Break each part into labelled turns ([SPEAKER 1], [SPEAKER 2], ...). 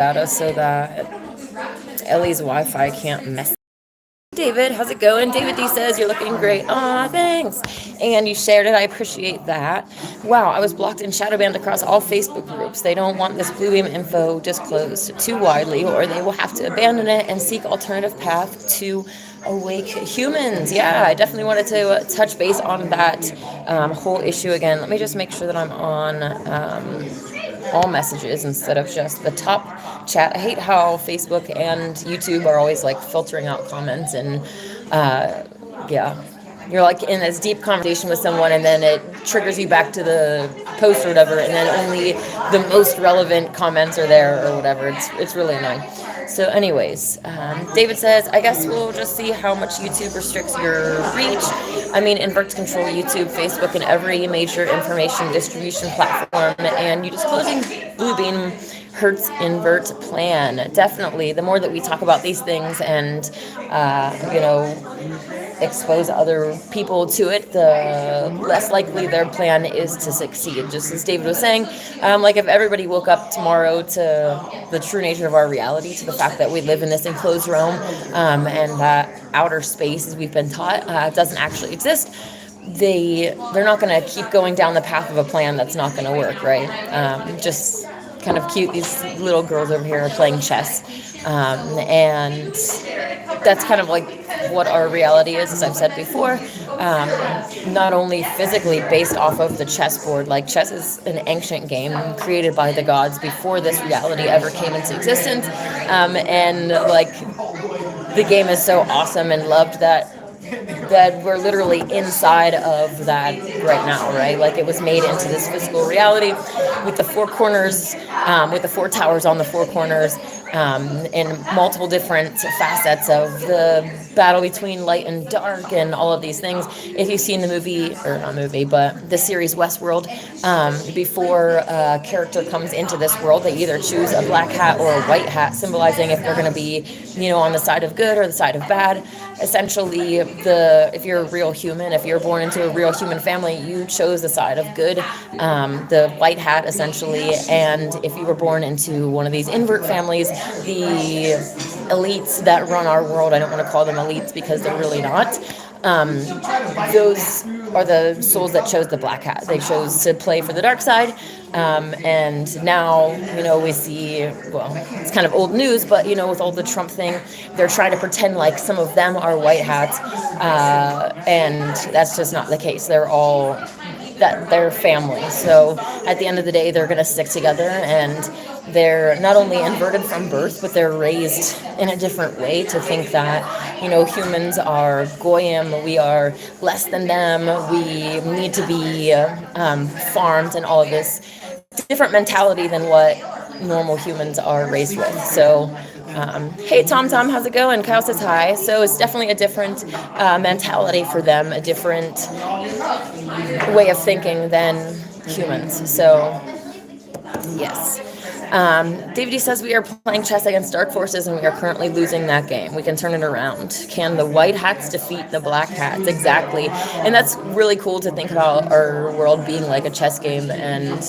[SPEAKER 1] data so that Ellie's Wi-Fi can't mess. David, how's it going? David D says you're looking great. Aw, thanks. And you shared it. I appreciate that. Wow, I was blocked and shadow banned across all Facebook groups. They don't want this Blue Beam info disclosed too widely, or they will have to abandon it and seek alternative path to awake humans. Yeah, I definitely wanted to touch base on that whole issue again. Let me just make sure that I'm on all messages instead of just the top chat. I hate how Facebook and YouTube are always like filtering out comments and yeah. You're like in this deep conversation with someone and then it triggers you back to the post or whatever, and then only the most relevant comments are there or whatever. It's really annoying. So anyways, David says, I guess we'll just see how much YouTube restricts your reach. I mean, inverts control YouTube, Facebook, and every major information distribution platform, and you disclosing Bluebeam hurts invert plan. Definitely, the more that we talk about these things and, expose other people to it, the less likely their plan is to succeed. Just as David was saying, like if everybody woke up tomorrow to the true nature of our reality, to the fact that we live in this enclosed realm, and that outer space, as we've been taught, doesn't actually exist, they're not going to keep going down the path of a plan that's not going to work, right? Just kind of cute. These little girls over here are playing chess, and that's kind of like what our reality is, as I've said before. Not only physically based off of the chessboard, like chess is an ancient game created by the gods before this reality ever came into existence, and like the game is so awesome and loved that we're literally inside of that right now, right? Like it was made into this physical reality with the four corners, with the four towers on the four corners, and multiple different facets of the battle between light and dark and all of these things. If you've seen the movie, or not movie, but the series Westworld, before a character comes into this world, they either choose a black hat or a white hat, symbolizing if they're going to be, on the side of good or the side of bad. Essentially, if you're a real human, if you're born into a real human family, you chose the side of good, the white hat essentially. And if you were born into one of these invert families, the elites that run our world, I don't want to call them elites because they're really not, those are the souls that chose the black hat. They chose to play for the dark side. And now, we see, well, it's kind of old news, but, with all the Trump thing, they're trying to pretend like some of them are white hats. And that's just not the case. They're family. So at the end of the day, they're going to stick together, and they're not only inverted from birth, but they're raised in a different way to think that, humans are goyim, we are less than them, we need to be farmed, and all of this different mentality than what normal humans are raised with. So, hey, Tom, how's it going? Kyle says hi. So it's definitely a different mentality for them, a different way of thinking than humans. So, yes. David D says we are playing chess against dark forces and we are currently losing that game. We can turn it around. Can the white hats defeat the black hats? Exactly. And that's really cool to think about our world being like a chess game, and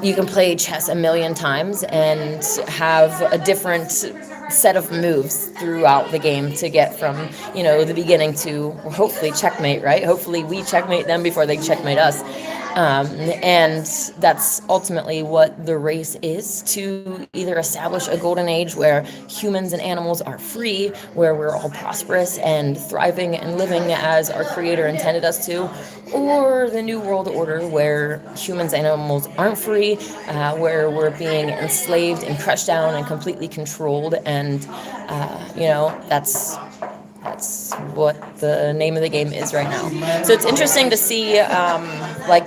[SPEAKER 1] you can play chess a million times and have a different set of moves throughout the game to get from, the beginning to hopefully checkmate, right? Hopefully we checkmate them before they checkmate us. And that's ultimately what the race is, to either establish a golden age where humans and animals are free, where we're all prosperous and thriving and living as our creator intended us to, or the new world order where humans and animals aren't free, where we're being enslaved and crushed down and completely controlled. And, that's what the name of the game is right now. So it's interesting to see,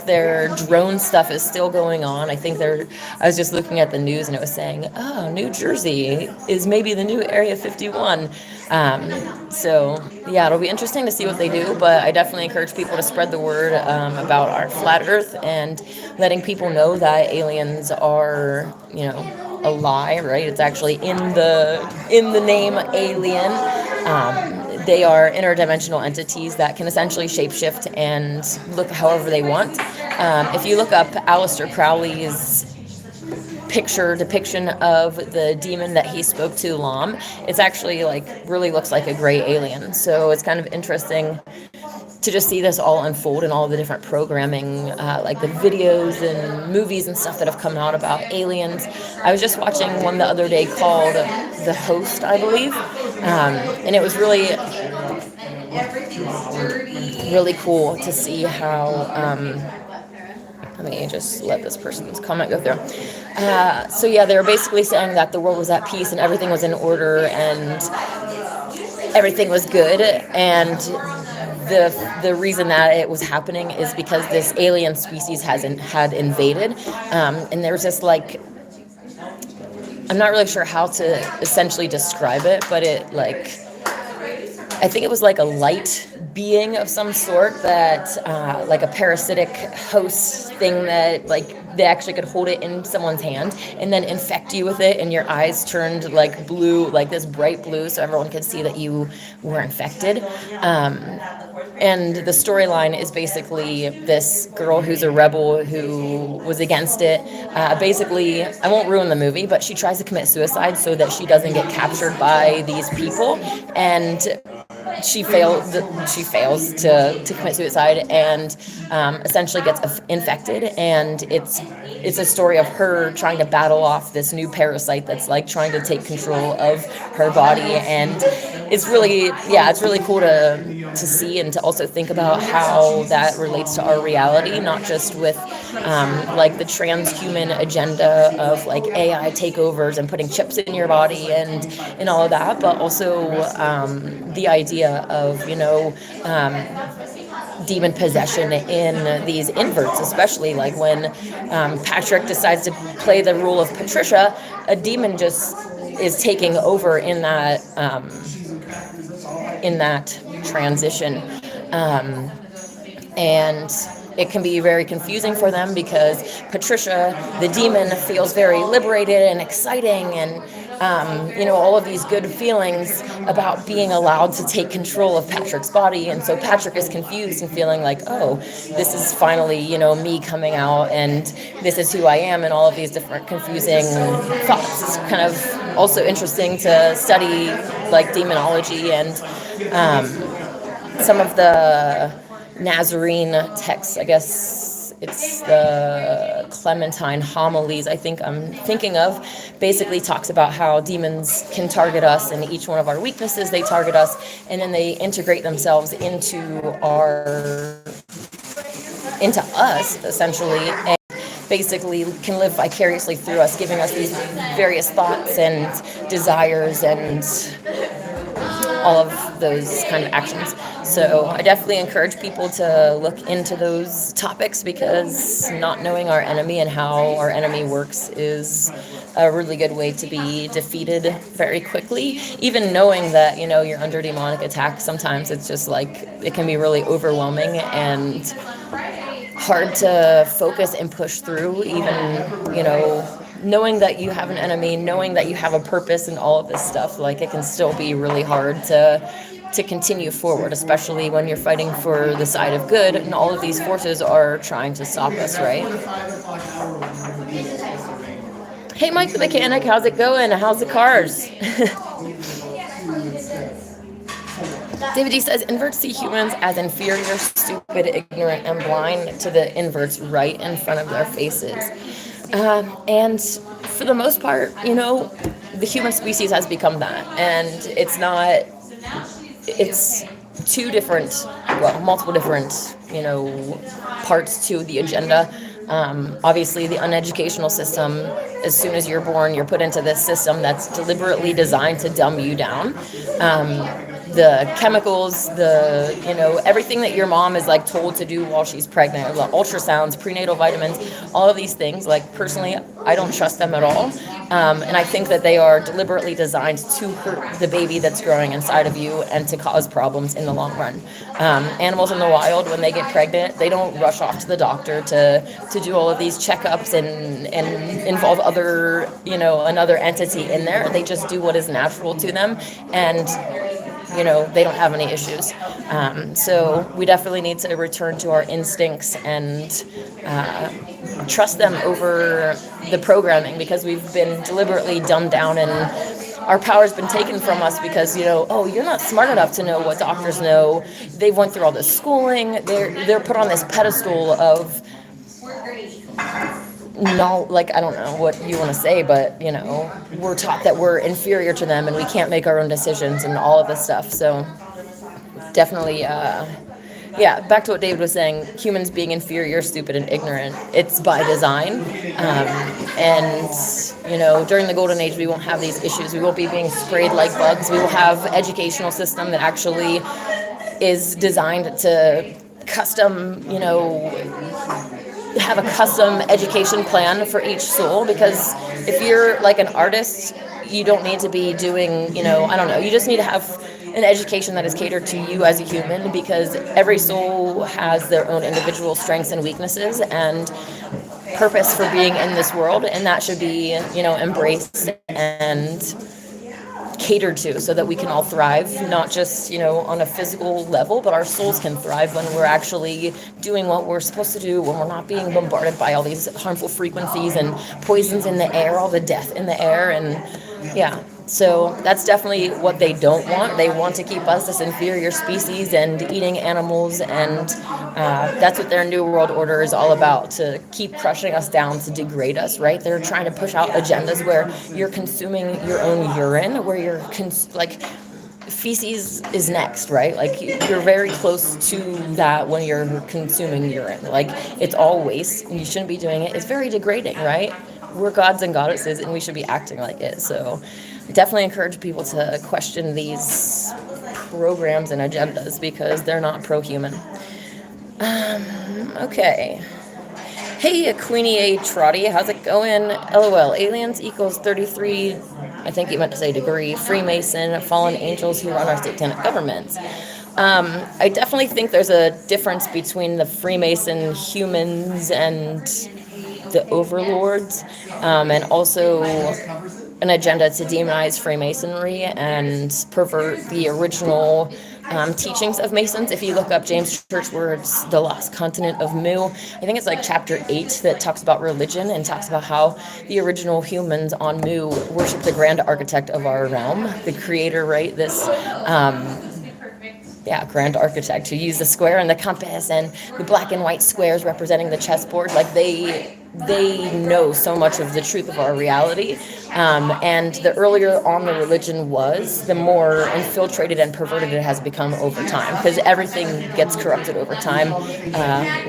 [SPEAKER 1] their drone stuff is still going on. I was just looking at the news and it was saying, New Jersey is maybe the new Area 51. So yeah, it'll be interesting to see what they do, but I definitely encourage people to spread the word, about our flat earth, and letting people know that aliens are, a lie, right? It's actually in the name alien. They are interdimensional entities that can essentially shapeshift and look however they want. If you look up Aleister Crowley's depiction of the demon that he spoke to, Lam. It's actually like really looks like a gray alien. So it's kind of interesting to just see this all unfold and all the different programming, like the videos and movies and stuff that have come out about aliens. I was just watching one the other day called The Host, I believe, and it was really, really cool to see how. Let me just let this person's comment go through. So yeah, they were basically saying that the world was at peace and everything was in order and everything was good, and the reason that it was happening is because this alien species had invaded, and there's this like, I'm not really sure how to essentially describe it, but it like, I think it was like a light being of some sort that, like a parasitic host thing that like they actually could hold it in someone's hand and then infect you with it, and your eyes turned like blue, like this bright blue, so everyone could see that you were infected. And the storyline is basically this girl who's a rebel who was against it. Basically, I won't ruin the movie, but she tries to commit suicide so that she doesn't get captured by these people, and she fails to commit suicide and essentially gets infected, and it's a story of her trying to battle off this new parasite that's like trying to take control of her body. And it's really cool to see and to also think about how that relates to our reality, not just with like the transhuman agenda of like AI takeovers and putting chips in your body and all of that, but also the idea of, you know, demon possession in these inverts, especially like when Patrick decides to play the role of Patricia, a demon just is taking over in that transition, and it can be very confusing for them because Patricia, the demon, feels very liberated and exciting and you know, all of these good feelings about being allowed to take control of Patrick's body. And so Patrick is confused and feeling like, oh, this is finally, you know, me coming out and this is who I am, and all of these different confusing thoughts. It's kind of also interesting to study like demonology and some of the Nazarene texts. I guess it's the Clementine homilies, I think I'm thinking of, basically talks about how demons can target us, and each one of our weaknesses they target us, and then they integrate themselves into us essentially, and basically can live vicariously through us, giving us these various thoughts and desires and all of those kind of actions. So I definitely encourage people to look into those topics, because not knowing our enemy and how our enemy works is a really good way to be defeated very quickly. Even knowing that, you know, you're under demonic attack, sometimes it's just like, it can be really overwhelming and hard to focus and push through, even, you know, knowing that you have an enemy, knowing that you have a purpose and all of this stuff. Like, it can still be really hard to continue forward, especially when you're fighting for the side of good and all of these forces are trying to stop us, right? Hey, Mike the mechanic, how's it going? How's the cars? David D says, inverts see humans as inferior, stupid, ignorant, and blind to the inverts right in front of their faces. And for the most part, you know, the human species has become that. And it's multiple different, you know, parts to the agenda. Obviously, the uneducational system, as soon as you're born, you're put into this system that's deliberately designed to dumb you down. The chemicals, everything that your mom is like told to do while she's pregnant, the ultrasounds, prenatal vitamins, all of these things, like personally, I don't trust them at all. And I think that they are deliberately designed to hurt the baby that's growing inside of you and to cause problems in the long run. Animals in the wild, when they get pregnant, they don't rush off to the doctor to do all of these checkups and involve another entity in there. They just do what is natural to them. And they don't have any issues. So we definitely need to return to our instincts and trust them over the programming, because we've been deliberately dumbed down and our power's been taken from us because, oh, you're not smart enough to know what doctors know. They went through all this schooling. They're put on this pedestal of no, like, I don't know what you want to say, but, we're taught that we're inferior to them and we can't make our own decisions and all of this stuff. So definitely, yeah, back to what David was saying, humans being inferior, stupid, and ignorant, it's by design. And, during the golden age, we won't have these issues. We won't be being sprayed like bugs. We will have an educational system that actually is designed to custom, have a custom education plan for each soul, because if you're like an artist, you don't need to be doing, I don't know, you just need to have an education that is catered to you as a human, because every soul has their own individual strengths and weaknesses and purpose for being in this world, and that should be, embraced and catered to, so that we can all thrive, not just, on a physical level, but our souls can thrive when we're actually doing what we're supposed to do, when we're not being bombarded by all these harmful frequencies and poisons in the air, all the death in the air. And yeah, so that's definitely what they don't want. They want to keep us this inferior species and eating animals, and that's what their New World Order is all about, to keep crushing us down, to degrade us, right? They're trying to push out agendas where you're consuming your own urine, where you're, feces is next, right? Like, you're very close to that when you're consuming urine. Like, it's all waste, and you shouldn't be doing it. It's very degrading, right? We're gods and goddesses, and we should be acting like it. So definitely encourage people to question these programs and agendas, because they're not pro-human. Okay. Hey, Queenie A. Trotty, how's it going? LOL, aliens equals 33, I think he meant to say degree, Freemason, fallen angels who run our satanic governments. I definitely think there's a difference between the Freemason humans and the overlords, and also an agenda to demonize Freemasonry and pervert the original teachings of Masons. If you look up James Churchward's The Lost Continent of Mu, I think it's like chapter 8 that talks about religion and talks about how the original humans on Mu worship the grand architect of our realm, the creator, right? This grand architect who used the square and the compass and the black and white squares representing the chessboard. Like, they know so much of the truth of our reality. And the earlier on the religion was, the more infiltrated and perverted it has become over time, because everything gets corrupted over time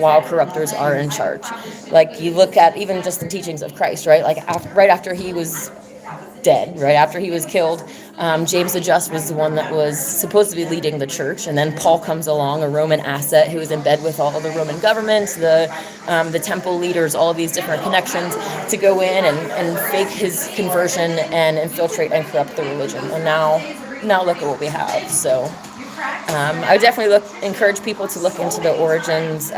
[SPEAKER 1] while corruptors are in charge. Like, you look at even just the teachings of Christ, right? Like, right after he was dead, right after he was killed, James the Just was the one that was supposed to be leading the church, and then Paul comes along, a Roman asset who was in bed with all of the Roman government, the temple leaders, all of these different connections, to go in and fake his conversion and infiltrate and corrupt the religion. And now look at what we have. So I would definitely encourage people to look into the origins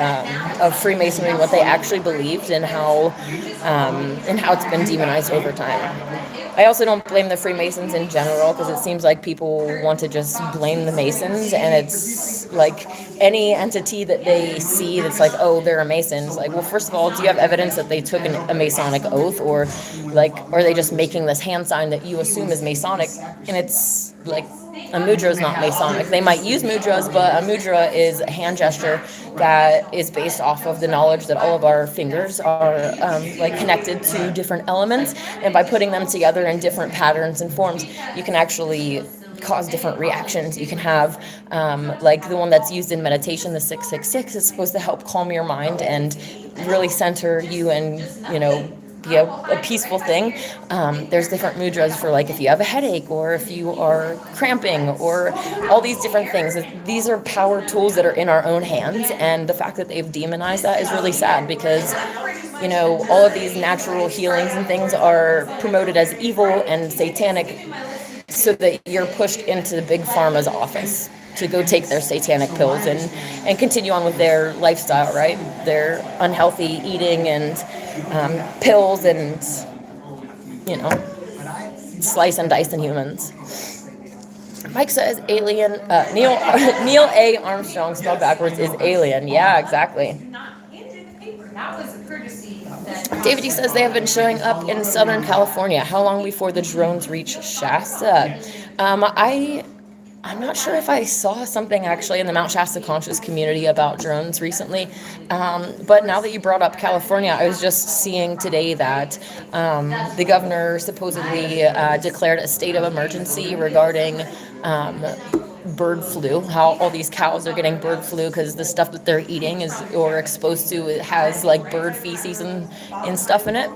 [SPEAKER 1] of Freemasonry, what they actually believed, and how it's been demonized over time. I also don't blame the Freemasons in general, because it seems like people want to just blame the Masons, and it's like any entity that they see that's like, oh, they're a Mason. It's like, well, first of all, do you have evidence that they took a Masonic oath, or are they just making this hand sign that you assume is Masonic? And it's like, a mudra is not Masonic. They might use mudras, but a mudra is a hand gesture that is based off of the knowledge that all of our fingers are connected to different elements, and by putting them together in different patterns and forms, you can actually cause different reactions. You can have the one that's used in meditation, the 666, is supposed to help calm your mind and really center you and be a peaceful thing. There's different mudras for, like, if you have a headache, or if you are cramping, or all these different things. These are power tools that are in our own hands, and the fact that they've demonized that is really sad, because all of these natural healings and things are promoted as evil and satanic, so that you're pushed into the big pharma's office to go take their satanic pills and continue on with their lifestyle, right? Their unhealthy eating and pills and, slice and dice in humans. Mike says alien. Neil Neil A. Armstrong spelled backwards is alien. Yeah, exactly. David D says they have been showing up in Southern California. How long before the drones reach Shasta? I'm not sure if I saw something actually in the Mount Shasta conscious community about drones recently, but now that you brought up California, I was just seeing today that the governor supposedly declared a state of emergency regarding bird flu, how all these cows are getting bird flu because the stuff that they're eating is or exposed to it has like bird feces and stuff in it.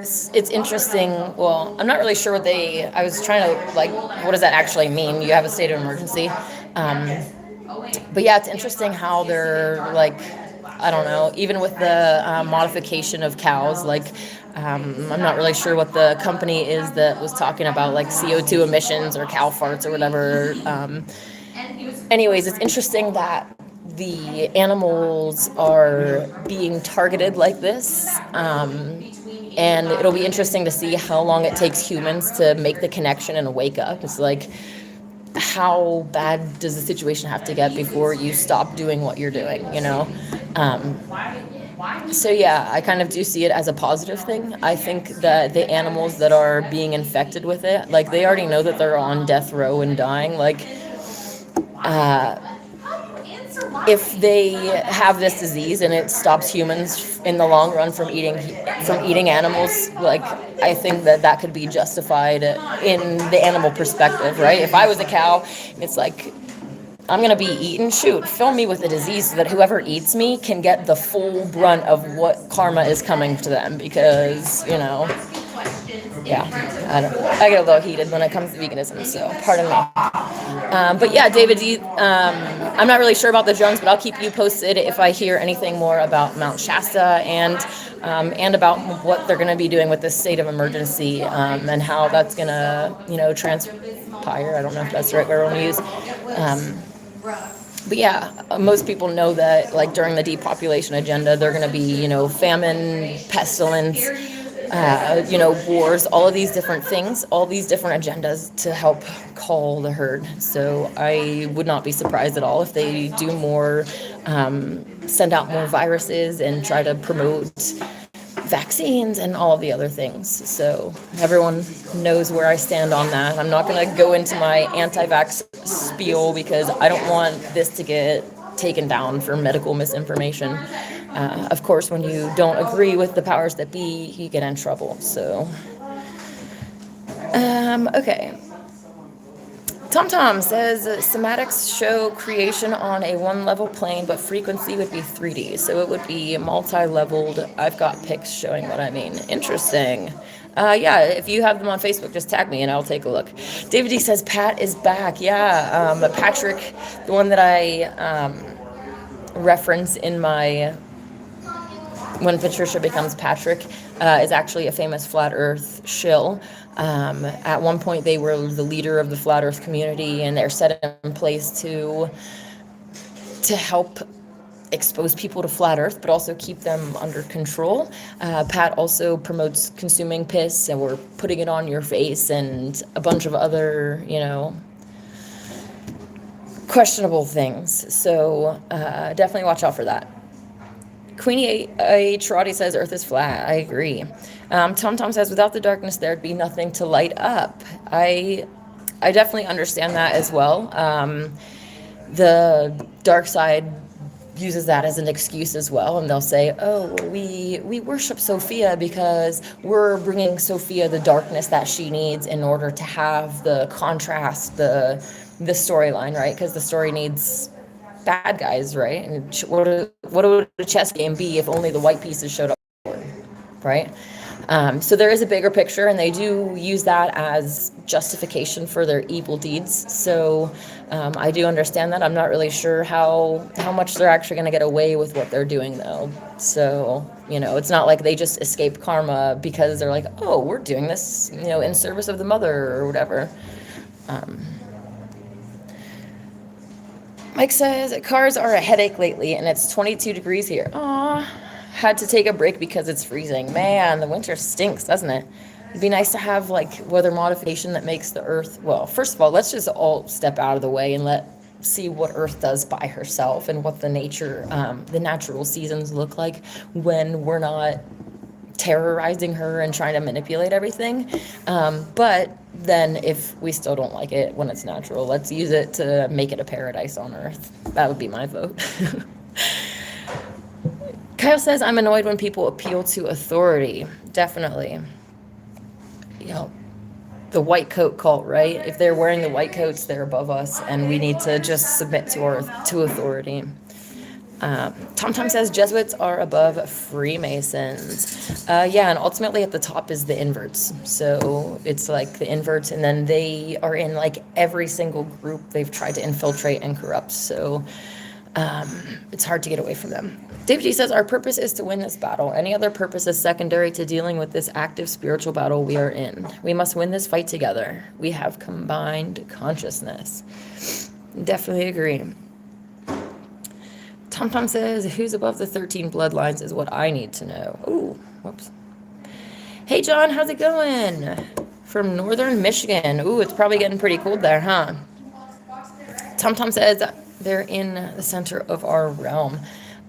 [SPEAKER 1] It's interesting. Well, I'm not really sure what I was trying to like, what does that actually mean? You have a state of emergency. But yeah, it's interesting how they're like, I don't know, even with the modification of cows, like, I'm not really sure what the company is that was talking about like CO2 emissions or cow farts or whatever. Anyways, it's interesting that the animals are being targeted like this. And it'll be interesting to see how long it takes humans to make the connection and wake up. It's like, how bad does the situation have to get before you stop doing what you're doing, you know? So yeah, I kind of do see it as a positive thing. I think that the animals that are being infected with it, like they already know that they're on death row and dying. Like, if they have this disease and it stops humans in the long run from eating animals, like I think that could be justified in the animal perspective, right? If I was a cow, it's like, I'm going to be eaten. Shoot, fill me with a disease so that whoever eats me can get the full brunt of what karma is coming to them because, you know, yeah, I get a little heated when it comes to veganism, so pardon me. But yeah, David, I'm not really sure about the drones, but I'll keep you posted if I hear anything more about Mount Shasta and about what they're going to be doing with this state of emergency and how that's going to, you know, transpire. I don't know if that's the right word I want to use. But yeah, most people know that like during the depopulation agenda, they're going to be, you know, famine, pestilence, you know, wars, all of these different things, all these different agendas to help cull the herd. So I would not be surprised at all if they do more, send out more viruses and try to promote vaccines and all of the other things. So everyone knows where I stand on that. I'm not going to go into my anti-vax spiel because I don't want this to get taken down for medical misinformation. Of course, when you don't agree with the powers that be, you get in trouble. So, okay. TomTom says somatics show creation on a one-level plane, but frequency would be 3D, so it would be multi-leveled. I've got pics showing what I mean. Interesting. Yeah, if you have them on Facebook, just tag me and I'll take a look. David D says Pat is back. Yeah, Patrick, the one that I reference in my When Patricia Becomes Patrick, is actually a famous flat earth shill. At one point they were the leader of the flat earth community, and they're set in place to help expose people to flat earth, but also keep them under control. Pat also promotes consuming piss or putting it on your face and a bunch of other, you know, questionable things. So definitely watch out for that. Queenie A. Trotty says Earth is flat. I agree. TomTom says without the darkness there'd be nothing to light up. I definitely understand that as well. The dark side uses that as an excuse as well, and they'll say, oh, we worship Sophia because we're bringing Sophia the darkness that she needs in order to have the contrast, the storyline, right? Because the story needs bad guys, right? And what would a chess game be if only the white pieces showed up, right? So there is a bigger picture, and they do use that as justification for their evil deeds. So I do understand that. I'm not really sure how much they're actually going to get away with what they're doing, though. So, you know, it's not like they just escape karma because they're like, oh, we're doing this, you know, in service of the mother or whatever. Mike says, cars are a headache lately, and it's 22 degrees here. Aw, had to take a break because it's freezing. Man, the winter stinks, doesn't it? It'd be nice to have like weather modification that makes the Earth, well, first of all, let's just all step out of the way and let see what Earth does by herself and what the natural seasons look like when we're not terrorizing her and trying to manipulate everything. But then if we still don't like it when it's natural, let's use it to make it a paradise on Earth. That would be my vote. Kyle says, I'm annoyed when people appeal to authority. Definitely. You know, the white coat cult, right? If they're wearing the white coats, they're above us, and we need to just submit to authority. Tom says Jesuits are above Freemasons. Yeah, and ultimately at the top is the inverts. So it's like the inverts, and then they are in like every single group they've tried to infiltrate and corrupt. So it's hard to get away from them. David G says, our purpose is to win this battle. Any other purpose is secondary to dealing with this active spiritual battle we are in. We must win this fight together. We have combined consciousness. Definitely agree. Tom says, who's above the 13 bloodlines is what I need to know. Ooh, whoops. Hey, John, how's it going? From northern Michigan. Ooh, it's probably getting pretty cold there, huh? Tom says, they're in the center of our realm.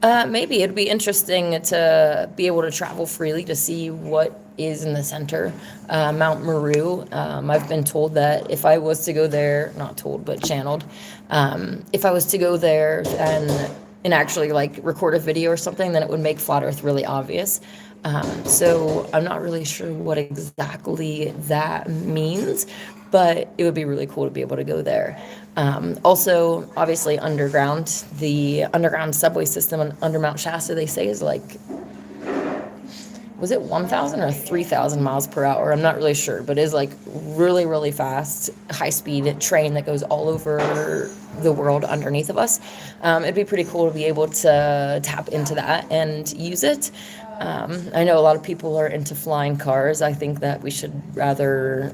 [SPEAKER 1] Maybe it'd be interesting to be able to travel freely to see what is in the center. Mount Meru. I've been told that if I was to go there, not told, but channeled, if I was to go there and actually like record a video or something, then it would make flat Earth really obvious. So I'm not really sure what exactly that means, but it would be really cool to be able to go there. Also, obviously, underground, the underground subway system under Mount Shasta, they say is like, was it 1,000 or 3,000 miles per hour? I'm not really sure, but it is like really, really fast, high-speed train that goes all over the world underneath of us. It'd be pretty cool to be able to tap into that and use it. I know a lot of people are into flying cars. I think that we should rather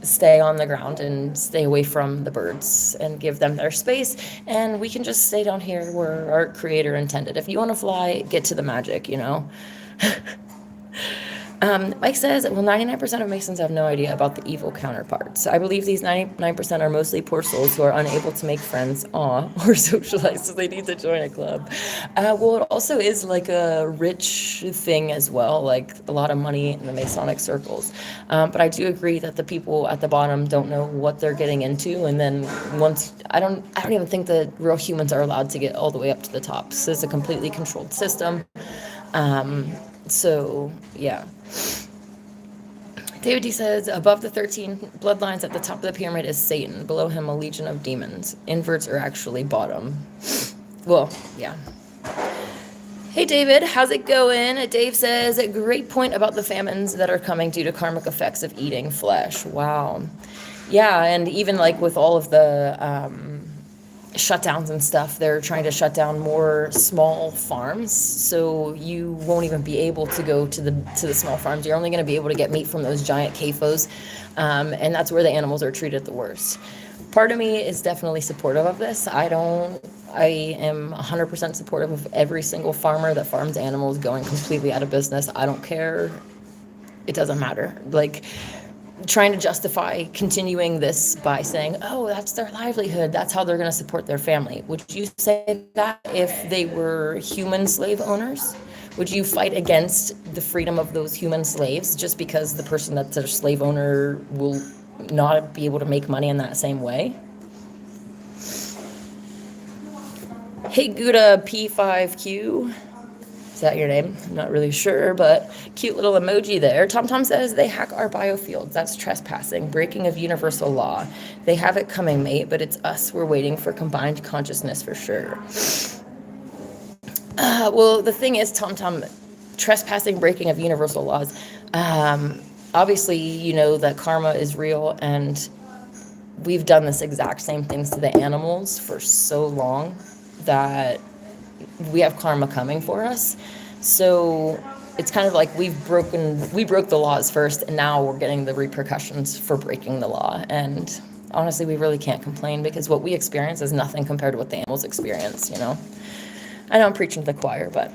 [SPEAKER 1] stay on the ground and stay away from the birds and give them their space, and we can just stay down here where our creator intended. If you want to fly, get to the magic, you know. Mike says, well, 99% of Masons have no idea about the evil counterparts. I believe these 99% are mostly poor souls who are unable to make friends, or socialize, so they need to join a club. Well, it also is like a rich thing as well, like a lot of money in the Masonic circles. But I do agree that the people at the bottom don't know what they're getting into, and then once, I don't even think that real humans are allowed to get all the way up to the top. So it's a completely controlled system. So, yeah. David D says, above the 13 bloodlines at the top of the pyramid is Satan. Below him, a legion of demons. Inverts are actually bottom. Well, yeah. Hey, David, how's it going? Dave says, a great point about the famines that are coming due to karmic effects of eating flesh. Wow. Yeah, and even like with all of the shutdowns and stuff, they're trying to shut down more small farms, so you won't even be able to go to the small farms. You're only going to be able to get meat from those giant CAFOs, and that's where the animals are treated the worst. Part of me is definitely supportive of this. I am 100% supportive of every single farmer that farms animals going completely out of business. I don't care. It doesn't matter. Like, trying to justify continuing this by saying, oh, that's their livelihood, that's how they're going to support their family. Would you say that if they were human slave owners? Would you fight against the freedom of those human slaves just because the person that's their slave owner will not be able to make money in that same way? Hey, Gouda P5Q. Is that your name? I'm not really sure, but cute little emoji there. Tom says, they hack our biofields. That's trespassing, breaking of universal law. They have it coming, mate, but it's us. We're waiting for combined consciousness for sure. Well, the thing is, Tom, trespassing, breaking of universal laws. Obviously, you know that karma is real, and we've done this exact same things to the animals for so long that we have karma coming for us. So it's kind of like we broke the laws first, and now we're getting the repercussions for breaking the law. And honestly, we really can't complain, because what we experience is nothing compared to what the animals experience, you know. I know I'm preaching to the choir, but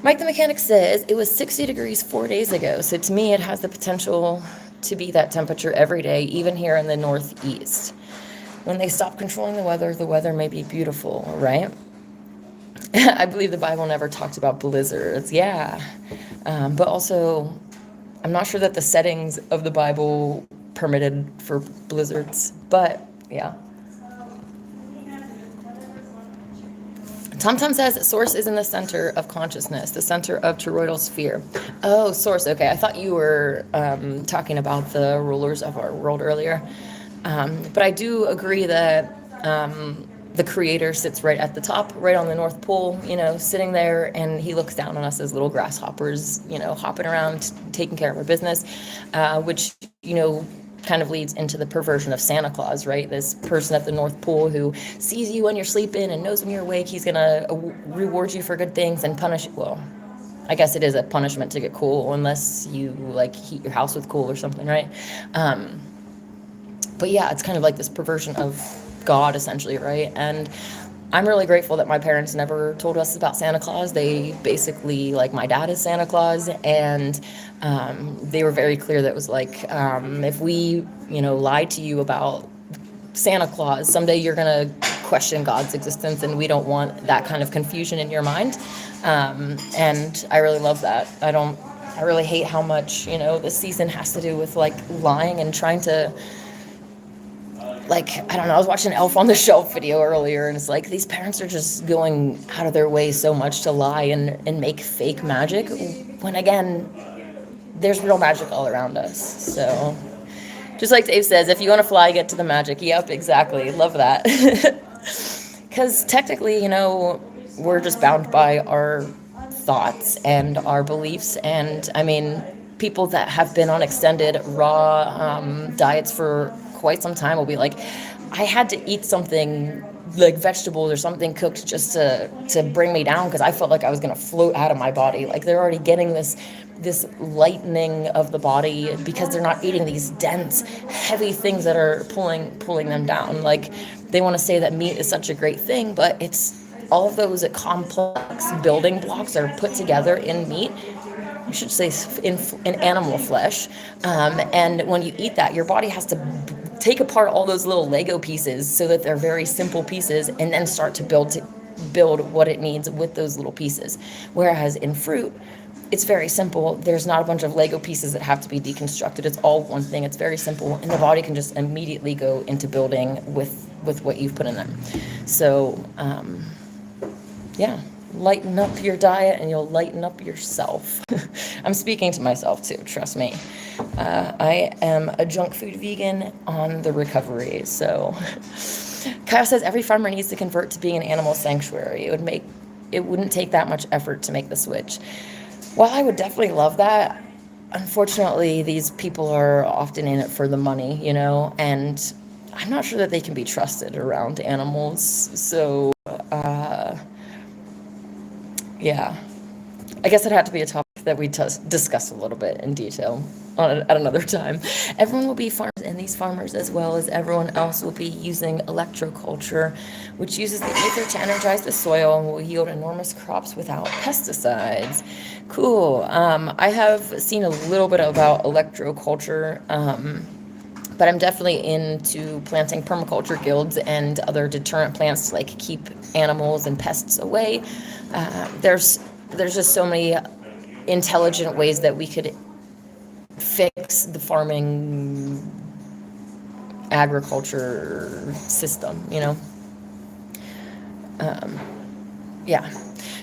[SPEAKER 1] Mike the Mechanic says it was 60 degrees 4 days ago. So to me, it has the potential to be that temperature every day, even here in the Northeast. When they stop controlling the weather may be beautiful, right? I believe the Bible never talked about blizzards. Yeah. But also, I'm not sure that the settings of the Bible permitted for blizzards. But yeah. TomTom says source is in the center of consciousness, the center of toroidal sphere. Oh, source. Okay, I thought you were talking about the rulers of our world earlier. But I do agree that the creator sits right at the top, right on the North Pole, sitting there, and he looks down on us as little grasshoppers, hopping around, taking care of our business, which, kind of leads into the perversion of Santa Claus, right? This person at the North Pole who sees you when you're sleeping and knows when you're awake, he's going to reward you for good things and punish you. Well, I guess it is a punishment to get cool, unless you, heat your house with coal or something, right? But yeah, it's kind of like this perversion of God, essentially, right? And I'm really grateful that my parents never told us about Santa Claus. They basically, my dad is Santa Claus, and they were very clear that it was if we, lied to you about Santa Claus, someday you're going to question God's existence, and we don't want that kind of confusion in your mind. And I really love that. I really hate how much, this season has to do with lying and trying to, I don't know, I was watching an Elf on the Shelf video earlier, and it's these parents are just going out of their way so much to lie and make fake magic, when again, there's real magic all around us. So, just like Dave says, if you want to fly, get to the magic. Yep, exactly. Love that. Because technically, we're just bound by our thoughts and our beliefs. And I mean, people that have been on extended raw diets for quite some time will be like, I had to eat something like vegetables or something cooked just to bring me down, because I felt like I was going to float out of my body. They're already getting this lightening of the body because they're not eating these dense, heavy things that are pulling them down. They want to say that meat is such a great thing, but it's all of those complex building blocks are put together in meat. You should say in animal flesh. And when you eat that, your body has to take apart all those little Lego pieces so that they're very simple pieces, and then start to build what it needs with those little pieces. Whereas in fruit, it's very simple. There's not a bunch of Lego pieces that have to be deconstructed. It's all one thing. It's very simple, and the body can just immediately go into building with what you've put in them. So, yeah. Lighten up your diet and you'll lighten up yourself. I'm speaking to myself too, trust me. I am a junk food vegan on the recovery. So Kyle says every farmer needs to convert to being an animal sanctuary. It wouldn't take that much effort to make the switch. Well, I would definitely love that. Unfortunately, these people are often in it for the money, and I'm not sure that they can be trusted around animals. So, yeah, I guess it had to be a topic that we discuss a little bit in detail at another time. Everyone will be farmers, and these farmers, as well as everyone else, will be using electroculture, which uses the ether to energize the soil and will yield enormous crops without pesticides. Cool. I have seen a little bit about electroculture, but I'm definitely into planting permaculture guilds and other deterrent plants to keep animals and pests away. There's just so many intelligent ways that we could fix the farming agriculture system, yeah.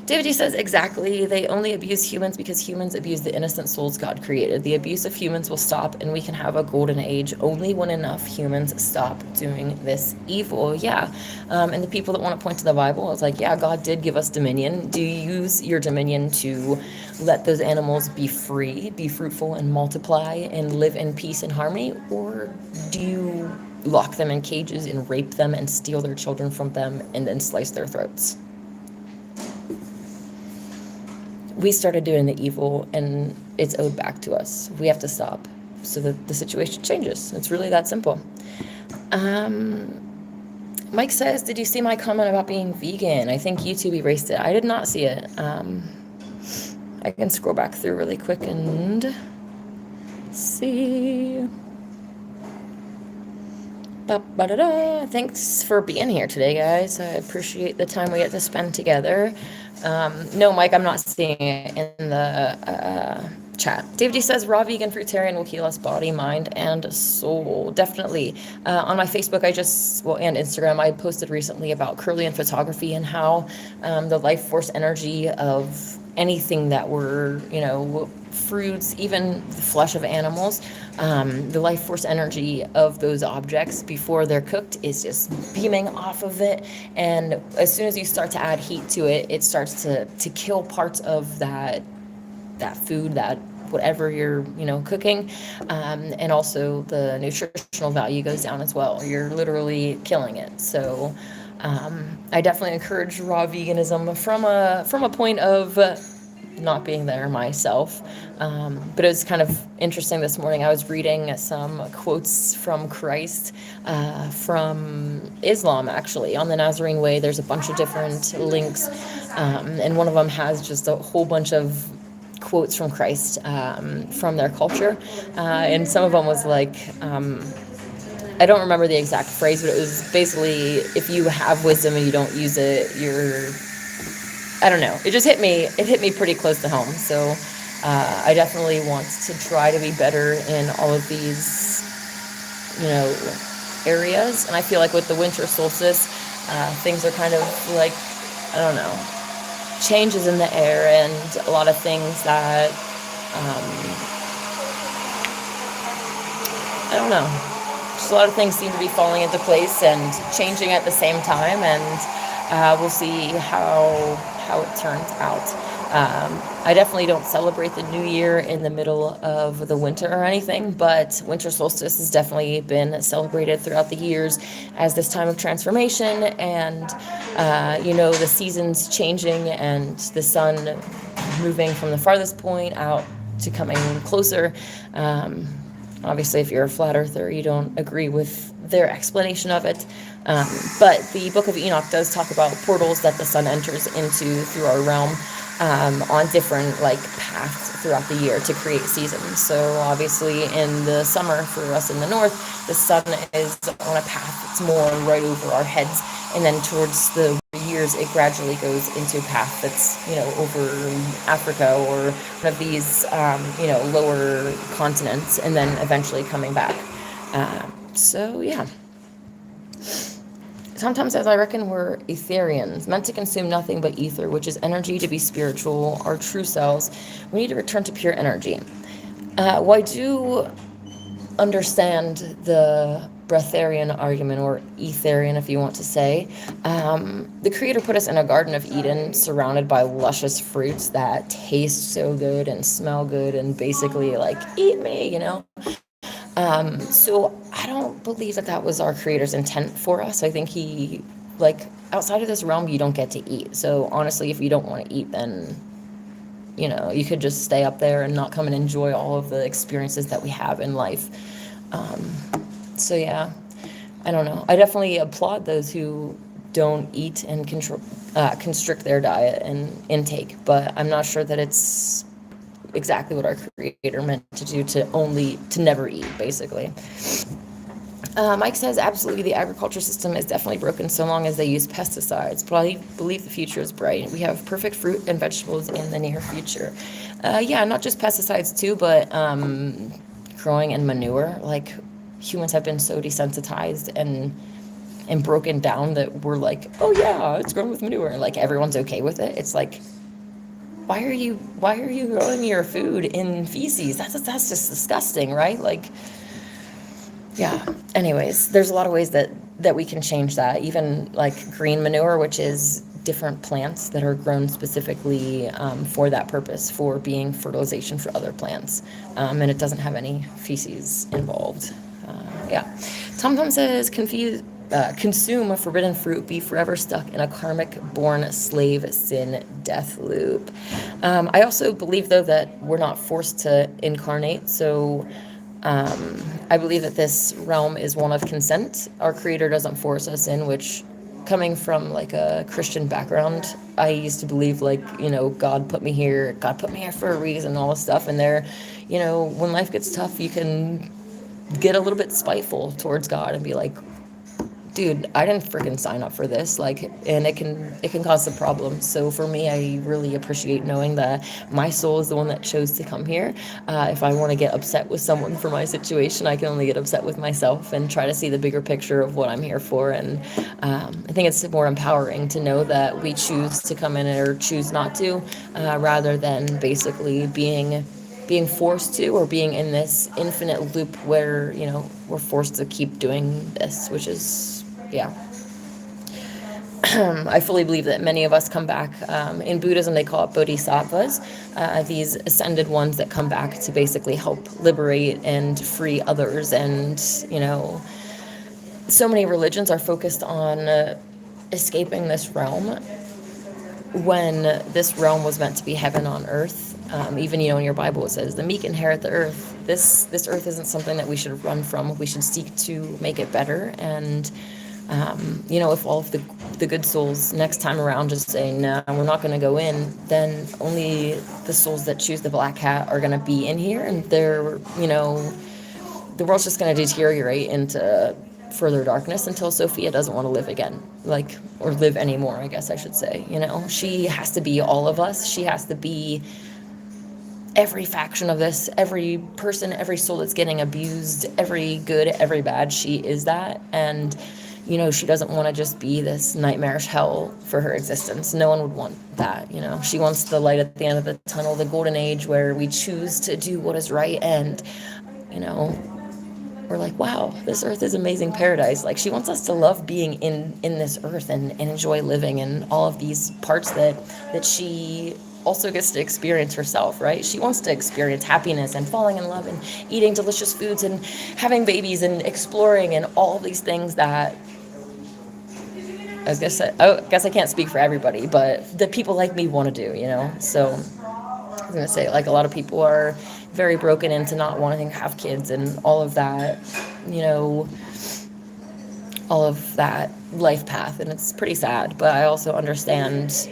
[SPEAKER 1] David D says, exactly. They only abuse humans because humans abuse the innocent souls God created. The abuse of humans will stop, and we can have a golden age only when enough humans stop doing this evil. Yeah. And the people that want to point to the Bible, it's yeah, God did give us dominion. Do you use your dominion to let those animals be free, be fruitful, and multiply, and live in peace and harmony? Or do you lock them in cages and rape them and steal their children from them and then slice their throats? We started doing the evil, and it's owed back to us. We have to stop so that the situation changes. It's really that simple. Mike says, did you see my comment about being vegan? I think YouTube erased it. I did not see it. I can scroll back through really quick and see. Ba-ba-da-da. Thanks for being here today, guys. I appreciate the time we get to spend together. No, Mike, I'm not seeing it in the chat. David D says raw vegan fruitarian will heal us body, mind, and soul. Definitely. On my Facebook, and Instagram, I posted recently about Kirlian photography and how the life force energy of anything that were, fruits, even the flesh of animals, the life force energy of those objects before they're cooked is just beaming off of it. And as soon as you start to add heat to it, it starts to kill parts of that food, that whatever you're cooking, and also the nutritional value goes down as well. You're literally killing it. So I definitely encourage raw veganism from a point of not being there myself. But it was kind of interesting this morning. I was reading some quotes from Christ, from Islam, actually. On the Nazarene Way, there's a bunch of different links, and one of them has just a whole bunch of quotes from Christ, from their culture, and some of them was like, I don't remember the exact phrase, but it was basically, if you have wisdom and you don't use it, I don't know. It just hit me. It hit me pretty close to home. So I definitely want to try to be better in all of these, areas. And I feel like with the winter solstice, things are kind of like, I don't know, changes in the air and a lot of things that, I don't know. Just a lot of things seem to be falling into place and changing at the same time. And we'll see how it turns out. I definitely don't celebrate the new year in the middle of the winter or anything, but winter solstice has definitely been celebrated throughout the years as this time of transformation and, the seasons changing and the sun moving from the farthest point out to coming closer. Obviously, if you're a flat earther, you don't agree with their explanation of it. But the Book of Enoch does talk about portals that the sun enters into through our realm, on different paths throughout the year to create seasons. So obviously in the summer for us in the north, the sun is on a path that's more right over our heads, and then towards the years it gradually goes into a path that's over Africa or one of these lower continents, and then eventually coming back. So yeah. Sometimes, as I reckon, we're Etherians, meant to consume nothing but ether, which is energy to be spiritual, our true selves. We need to return to pure energy. Well, I do understand the breatharian argument, or Etherian, if you want to say. The Creator put us in a Garden of Eden, surrounded by luscious fruits that taste so good and smell good, and basically eat me, So I don't believe that was our Creator's intent for us. I think he, outside of this realm, you don't get to eat. So honestly, if you don't want to eat, then, you could just stay up there and not come and enjoy all of the experiences that we have in life. So yeah, I don't know. I definitely applaud those who don't eat and constrict their diet and intake, but I'm not sure that it's exactly what our Creator meant to do, to never eat, basically. Mike says, absolutely, the agriculture system is definitely broken so long as they use pesticides, but I believe the future is bright. We have perfect fruit and vegetables in the near future. Yeah, not just pesticides too, but growing and manure. Humans have been so desensitized and broken down that we're oh yeah, it's grown with manure. Everyone's okay with it. It's why are you growing your food in feces? That's just disgusting, right? Yeah. Anyways, there's a lot of ways that we can change that. Even green manure, which is different plants that are grown specifically for that purpose, for being fertilization for other plants, and it doesn't have any feces involved. Yeah. Tom says, consume a forbidden fruit, be forever stuck in a karmic-born slave sin death loop. I also believe, though, that we're not forced to incarnate. So I believe that this realm is one of consent. Our Creator doesn't force us in, which coming from like a Christian background, I used to believe like, God put me here, for a reason, all this stuff. And there, when life gets tough, you can get a little bit spiteful towards God and be like, dude, I didn't freaking sign up for this. Like, and it can cause some problems. So for me, I really appreciate knowing that my soul is the one that chose to come here. If I want to get upset with someone for my situation, I can only get upset with myself and try to see the bigger picture of what I'm here for. And I think it's more empowering to know that we choose to come in or choose not to, rather than basically being forced to, or being in this infinite loop where we're forced to keep doing this, which is, yeah. I fully believe that many of us come back. In Buddhism, they call it bodhisattvas, these ascended ones that come back to basically help liberate and free others. And so many religions are focused on escaping this realm, when this realm was meant to be heaven on earth. Even in your Bible it says the meek inherit the earth. This earth isn't something that we should run from. We should seek to make it better. And if all of the good souls next time around just say, no, we're not going to go in, then only the souls that choose the black hat are going to be in here, and the world's just going to deteriorate into further darkness until Sophia doesn't want to live again, or live anymore, I guess I should say. She has to be all of us. She has to be every faction of this, every person, every soul that's getting abused, every good, every bad. She is that. And she doesn't want to just be this nightmarish hell for her existence. No one would want that. She wants the light at the end of the tunnel, the golden age where we choose to do what is right. And we're like, wow, this earth is amazing paradise. Like, she wants us to love being in this earth and enjoy living and all of these parts that she also gets to experience herself, right? She wants to experience happiness and falling in love and eating delicious foods and having babies and exploring and all of these things that I guess I can't speak for everybody, but the people like me want to do, So I was going to say, like, a lot of people are very broken into not wanting to have kids and all of that, all of that life path. And it's pretty sad, but I also understand,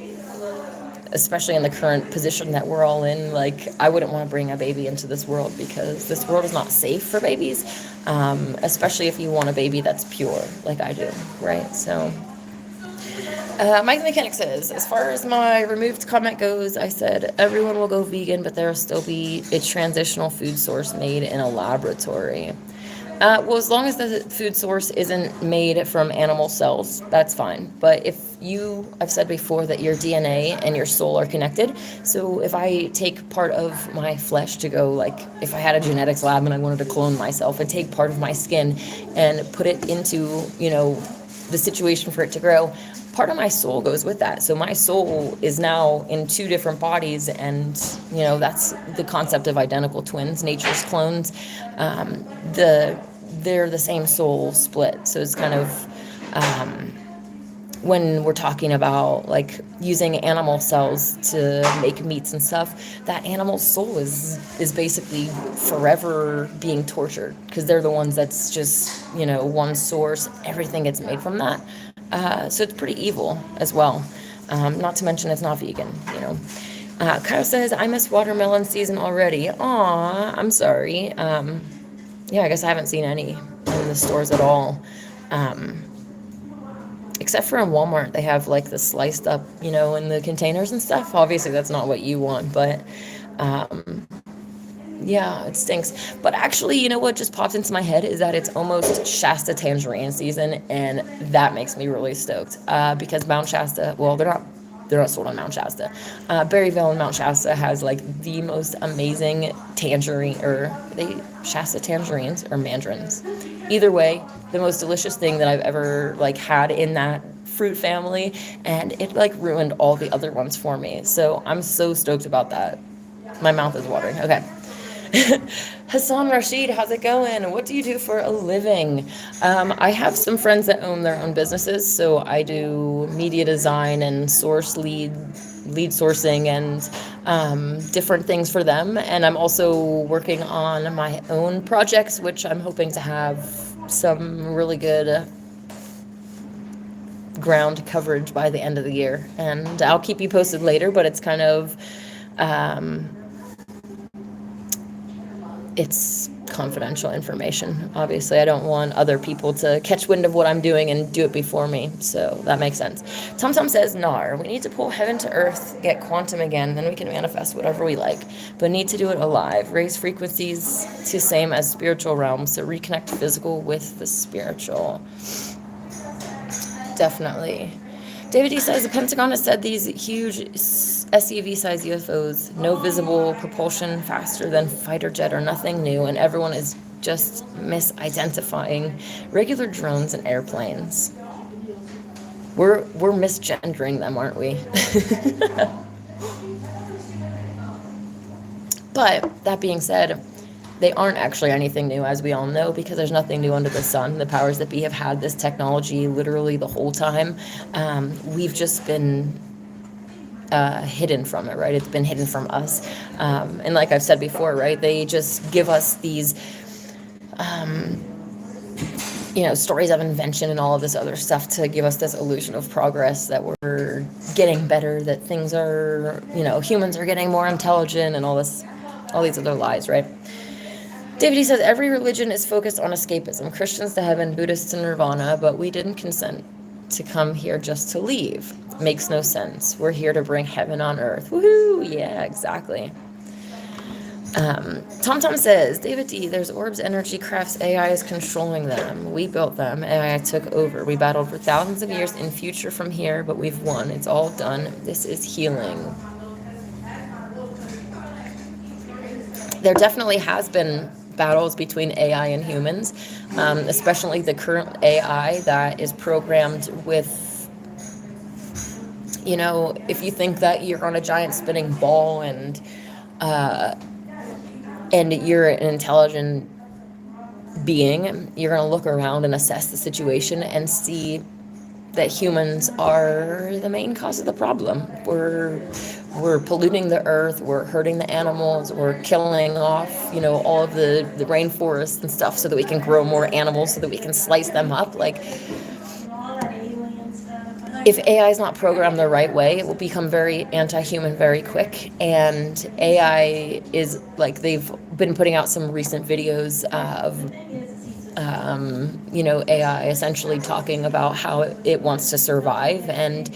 [SPEAKER 1] especially in the current position that we're all in, like, I wouldn't want to bring a baby into this world because this world is not safe for babies, especially if you want a baby that's pure, like I do, right? So Mike the Mechanic says, as far as my removed comment goes, I said everyone will go vegan, but there will still be a transitional food source made in a laboratory. Well, as long as the food source isn't made from animal cells, that's fine. But I've said before that your DNA and your soul are connected. So if I take part of my flesh to go, like, if I had a genetics lab and I wanted to clone myself and take part of my skin and put it into, the situation for it to grow, part of my soul goes with that. So my soul is now in two different bodies, and that's the concept of identical twins, nature's clones. They're the same soul split. So it's kind of when we're talking about like using animal cells to make meats and stuff, that animal soul is basically forever being tortured, because they're the ones that's just one source. Everything gets made from that. So it's pretty evil as well. Not to mention it's not vegan, Kyle says, I miss watermelon season already. Aw, I'm sorry. Yeah, I guess I haven't seen any in the stores at all. Except for in Walmart, they have like the sliced up, in the containers and stuff. Obviously, that's not what you want, but yeah, it stinks. But actually, what just popped into my head is that it's almost Shasta tangerine season, and that makes me really stoked. Because Mount Shasta, well, they're not sold on Mount Shasta. Berryville and Mount Shasta has like the most amazing tangerine, or they Shasta tangerines or mandarins. Either way, the most delicious thing that I've ever like had in that fruit family, and it like ruined all the other ones for me. So I'm so stoked about that. My mouth is watering. Okay. Hassan Rashid, how's it going? What do you do for a living? I have some friends that own their own businesses, so I do media design and lead sourcing and different things for them. And I'm also working on my own projects, which I'm hoping to have some really good ground coverage by the end of the year. And I'll keep you posted later, but it's kind of, it's confidential information. Obviously, I don't want other people to catch wind of what I'm doing and do it before me, so that makes sense. Tom says, "Nar, we need to pull heaven to earth, get quantum again, then we can manifest whatever we like, but need to do it alive, raise frequencies to same as spiritual realms, so reconnect physical with the spiritual." Definitely. David D says the Pentagon has said these huge SUV-sized UFOs, no visible propulsion faster than fighter jet or nothing new, and everyone is just misidentifying regular drones and airplanes. We're misgendering them, aren't we? But that being said, they aren't actually anything new, as we all know, because there's nothing new under the sun. The powers that be have had this technology literally the whole time. We've just been hidden from it, right? It's been hidden from us. And like I've said before, right, they just give us these stories of invention and all of this other stuff to give us this illusion of progress, that we're getting better, that things are, humans are getting more intelligent, and all these other lies, right? David, he says, every religion is focused on escapism. Christians to heaven, Buddhists to nirvana, but we didn't consent to come here just to leave. Makes no sense. We're here to bring heaven on earth. Woohoo! Yeah, exactly. Tom says, David D, there's orbs, energy crafts, AI is controlling them. We built them, AI took over. We battled for thousands of years in future from here, but we've won. It's all done. This is healing. There definitely has been battles between AI and humans, especially the current AI that is programmed with, if you think that you're on a giant spinning ball and you're an intelligent being, you're going to look around and assess the situation and see that humans are the main cause of the problem. We're polluting the earth, we're hurting the animals, we're killing off, all of the rainforests and stuff so that we can grow more animals, so that we can slice them up. Like, if AI is not programmed the right way, it will become very anti-human very quick. And AI is, like, they've been putting out some recent videos of AI essentially talking about how it wants to survive, and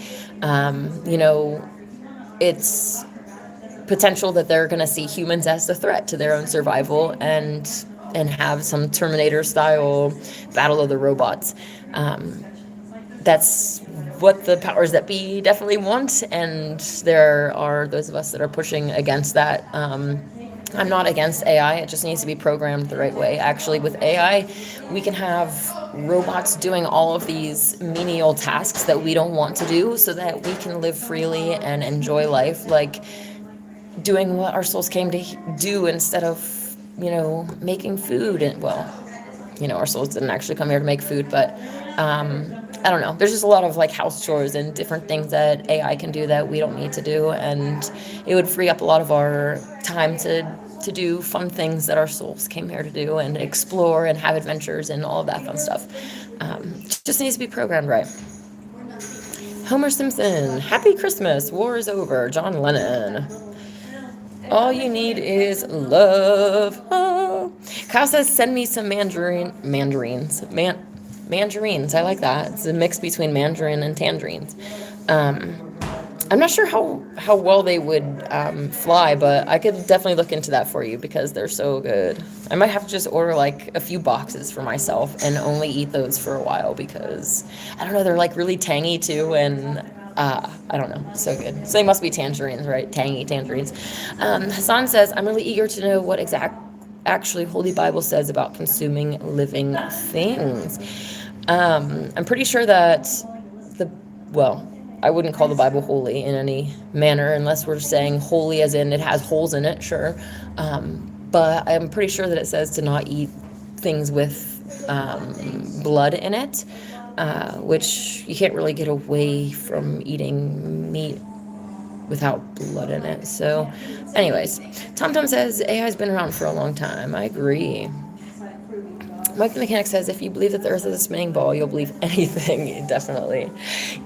[SPEAKER 1] it's potential that they're going to see humans as a threat to their own survival, and have some Terminator style battle of the robots. That's what the powers that be definitely want, and there are those of us that are pushing against that. I'm not against AI, it just needs to be programmed the right way. Actually, with AI, we can have robots doing all of these menial tasks that we don't want to do, so that we can live freely and enjoy life, like doing what our souls came to do, instead of, making food. And, well, our souls didn't actually come here to make food, but I don't know. There's just a lot of, like, house chores and different things that AI can do that we don't need to do, and it would free up a lot of our time to do fun things that our souls came here to do, and explore and have adventures and all of that fun stuff. Just needs to be programmed right. Homer Simpson, Happy Christmas, war is over, John Lennon. All you need is love. Oh. Kyle says, send me some mandarins. Mandarins, I like that. It's a mix between mandarin and tangerines. I'm not sure how well they would fly, but I could definitely look into that for you, because they're so good. I might have to just order, like, a few boxes for myself and only eat those for a while, because, I don't know, they're, like, really tangy too, and I don't know, so good. So they must be tangerines, right? Tangy tangerines. Hassan says, I'm really eager to know what actually Holy Bible says about consuming living things. I'm pretty sure that I wouldn't call the Bible holy in any manner, unless we're saying holy as in it has holes in it, sure. But I'm pretty sure that it says to not eat things with blood in it, which you can't really get away from eating meat without blood in it. So anyways, Tom says AI's been around for a long time. I agree. Mike the Mechanic says, if you believe that the earth is a spinning ball, you'll believe anything. Definitely.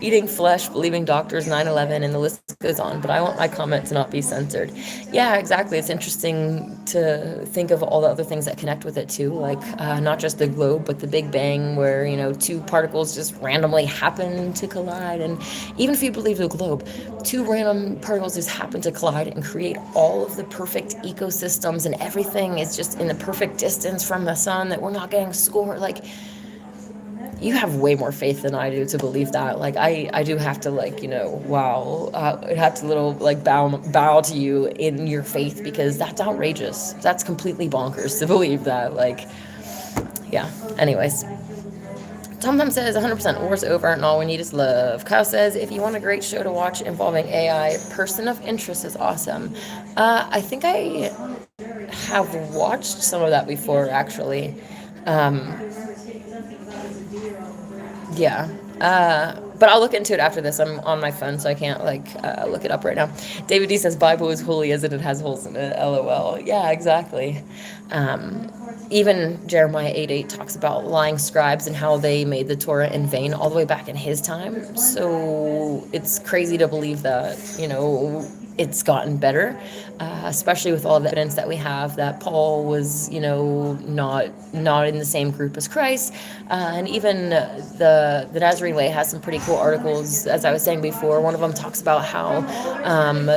[SPEAKER 1] Eating flesh, believing doctors, 9/11, and the list goes on. But I want my comment to not be censored. Yeah, exactly. It's interesting to think of all the other things that connect with it too, like not just the globe, but the Big Bang, where two particles just randomly happen to collide. And even if you believe the globe, two random particles just happen to collide and create all of the perfect ecosystems, and everything is just in the perfect distance from the sun, that we're not getting scored. Like, you have way more faith than I do to believe that. Like, I do have to, like, wow, I have to little, like, bow to you in your faith, because that's outrageous. That's completely bonkers to believe that. Like, yeah. Anyways. TomTom says 100% war's over and all we need is love. Kyle says, if you want a great show to watch involving AI, Person of Interest is awesome. I think I have watched some of that before, actually. Yeah. But I'll look into it after this. I'm on my phone, so I can't look it up right now. David D says Bible is holy as it has holes in it. LOL. Yeah, exactly. Even Jeremiah 8:8 talks about lying scribes and how they made the Torah in vain all the way back in his time. So it's crazy to believe that, it's gotten better, especially with all the evidence that we have that Paul was, not in the same group as Christ. And even the Nazarene Way has some pretty cool articles, as I was saying before. One of them talks about how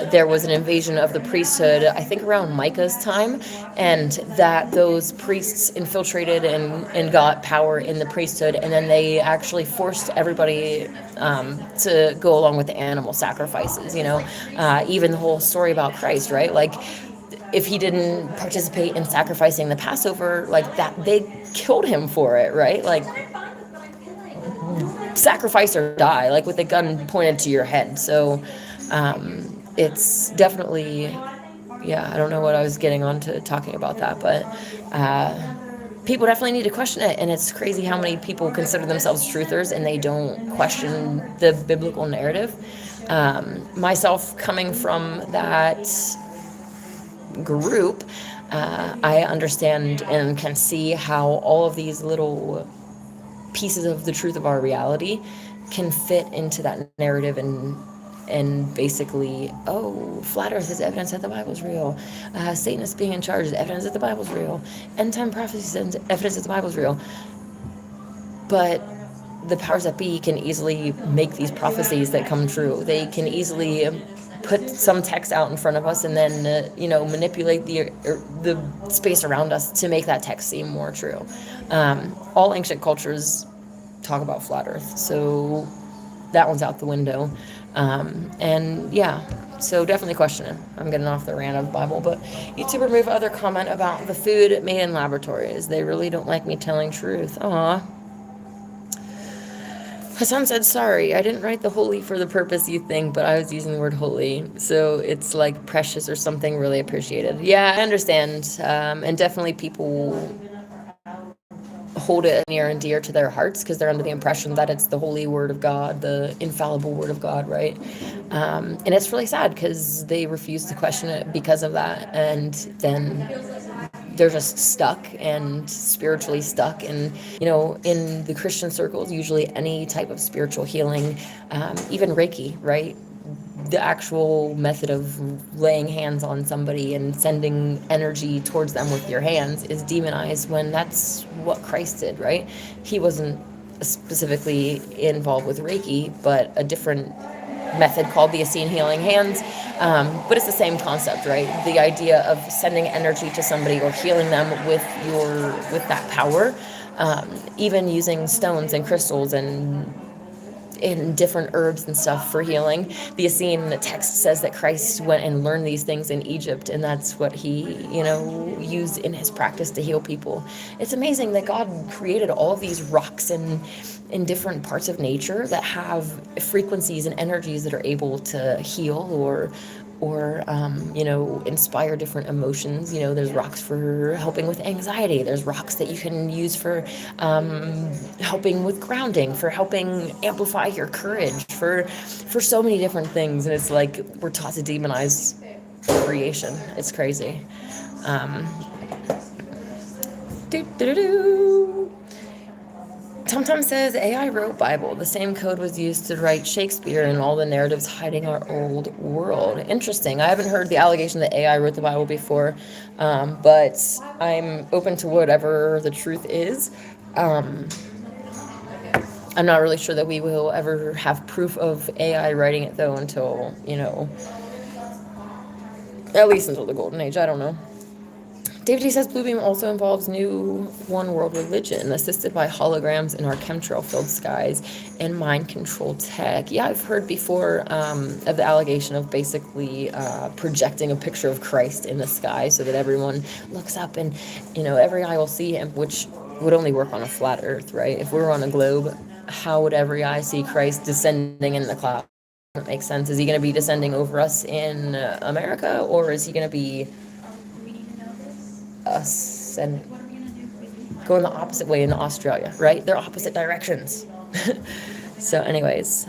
[SPEAKER 1] there was an invasion of the priesthood, I think around Micah's time, and that those priests infiltrated and got power in the priesthood, and then they actually forced everybody to go along with the animal sacrifices, even the whole story about Christ, right? Like, if he didn't participate in sacrificing the Passover, like that, they killed him for it, right? Like, sacrifice or die, like with a gun pointed to your head. So it's definitely, I don't know what I was getting on to talking about that, but people definitely need to question it. And it's crazy how many people consider themselves truthers and they don't question the biblical narrative. Myself, coming from that group, I understand and can see how all of these little pieces of the truth of our reality can fit into that narrative, and basically, flat earth is evidence that the Bible's real. Satanists being in charge is evidence that the Bible's real. End time prophecy is evidence that the Bible's real. But the powers that be can easily make these prophecies that come true. They can easily put some text out in front of us and then manipulate the space around us to make that text seem more true. All ancient cultures talk about flat earth, so that one's out the window. So definitely question it. I'm getting off the rant of the Bible, but YouTube remove other comment about the food made in laboratories. They really don't like me telling truth. Aw. Hassan said, sorry, I didn't write the holy for the purpose you think, but I was using the word holy. So it's like precious or something really appreciated. Yeah, I understand. And definitely people hold it near and dear to their hearts because they're under the impression that it's the holy word of God, the infallible word of God, right? And it's really sad because they refuse to question it because of that. And then they're just stuck and spiritually stuck. And, in the Christian circles, usually any type of spiritual healing, even Reiki, right? The actual method of laying hands on somebody and sending energy towards them with your hands is demonized when that's what Christ did, right? He wasn't specifically involved with Reiki, but a different method called the Essene Healing Hands. But it's the same concept, right? The idea of sending energy to somebody or healing them with that power, even using stones and crystals and in different herbs and stuff for healing. The Essene text says that Christ went and learned these things in Egypt, and that's what he, used in his practice to heal people. It's amazing that God created all of these rocks in different parts of nature that have frequencies and energies that are able to heal or inspire different emotions. There's rocks for helping with anxiety. There's rocks that you can use for helping with grounding, for helping amplify your courage, for so many different things. And it's like we're taught to demonize creation. It's crazy. Do-do-do-do. TomTom says AI wrote Bible. The same code was used to write Shakespeare and all the narratives hiding our old world. Interesting. I haven't heard the allegation that AI wrote the Bible before, but I'm open to whatever the truth is. I'm not really sure that we will ever have proof of AI writing it, though, until, at least until the Golden Age. I don't know. David D says Bluebeam also involves new one world religion, assisted by holograms in our chemtrail-filled skies and mind control tech. Yeah, I've heard before of the allegation of basically projecting a picture of Christ in the sky so that everyone looks up and, every eye will see him, which would only work on a flat earth, right? If we were on a globe, how would every eye see Christ descending in the cloud? That makes sense. Is he going to be descending over us in America, or is he going to be us and going the opposite way in Australia, right? They're opposite directions. So anyways,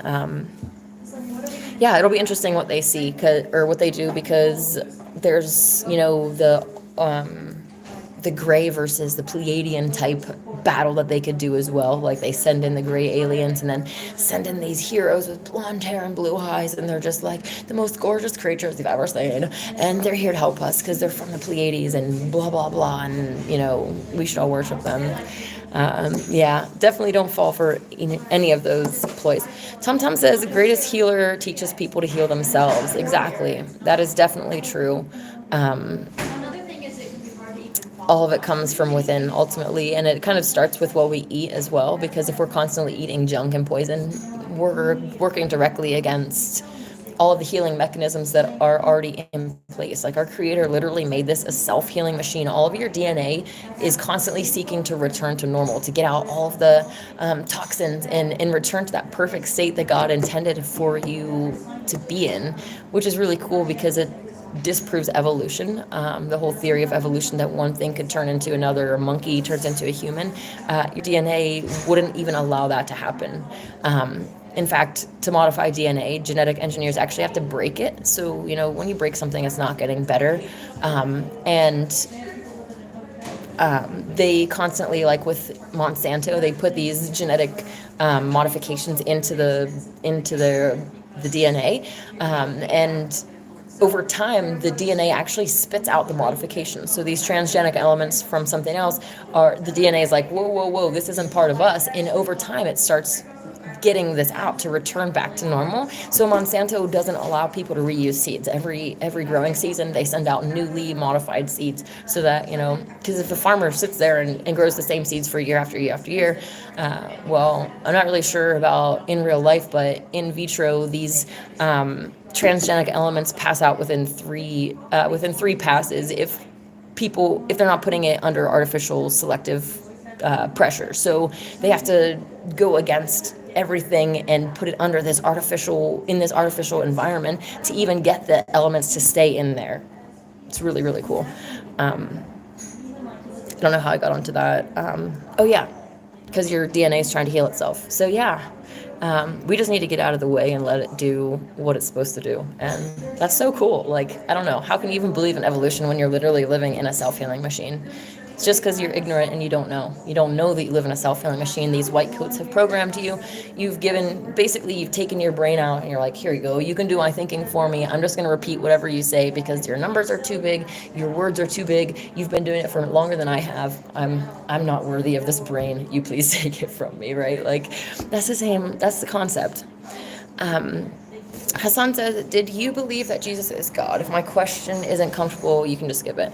[SPEAKER 1] yeah, it'll be interesting what they see, or what they do, because there's, the gray versus the Pleiadian type battle that they could do as well. Like, they send in the gray aliens and then send in these heroes with blonde hair and blue eyes, and they're just like the most gorgeous creatures you've ever seen, and they're here to help us because they're from the Pleiades and blah blah blah, and we should all worship them. Yeah, definitely don't fall for any of those ploys. TomTom says the greatest healer teaches people to heal themselves. Exactly, that is definitely true. All of it comes from within, ultimately, and it kind of starts with what we eat as well, because if we're constantly eating junk and poison, we're working directly against all of the healing mechanisms that are already in place. Like, our creator literally made this a self-healing machine. All of your DNA is constantly seeking to return to normal, to get out all of the toxins and return to that perfect state that God intended for you to be in, which is really cool because it disproves evolution, the whole theory of evolution, that one thing could turn into another, a monkey turns into a human. Your DNA wouldn't even allow that to happen. In fact, to modify DNA, genetic engineers actually have to break it. So, when you break something, it's not getting better. They constantly, like with Monsanto, they put these genetic modifications into the DNA, and over time, the DNA actually spits out the modifications. So these transgenic elements from something else, the DNA is like, whoa, this isn't part of us. And over time, it starts getting this out to return back to normal. So Monsanto doesn't allow people to reuse seeds. Every growing season, they send out newly modified seeds, so that, because if the farmer sits there and grows the same seeds for year after year after year, well, I'm not really sure about in real life, but in vitro, these transgenic elements pass out within three passes if they're not putting it under artificial selective pressure. So they have to go against everything and put it under this artificial environment to even get the elements to stay in there. It's really, really cool. I don't know how I got onto that. Oh yeah, because your DNA is trying to heal itself. So yeah, we just need to get out of the way and let it do what it's supposed to do. And that's so cool. Like, I don't know, how can you even believe in evolution when you're literally living in a self-healing machine? It's just because you're ignorant and you don't know. You don't know that you live in a self-healing machine. These white coats have programmed you. You've taken your brain out and you're like, here you go. You can do my thinking for me. I'm just going to repeat whatever you say because your numbers are too big. Your words are too big. You've been doing it for longer than I have. I'm not worthy of this brain. You please take it from me, right? Like, that's the concept. Hassan says, did you believe that Jesus is God? If my question isn't comfortable, you can just skip it.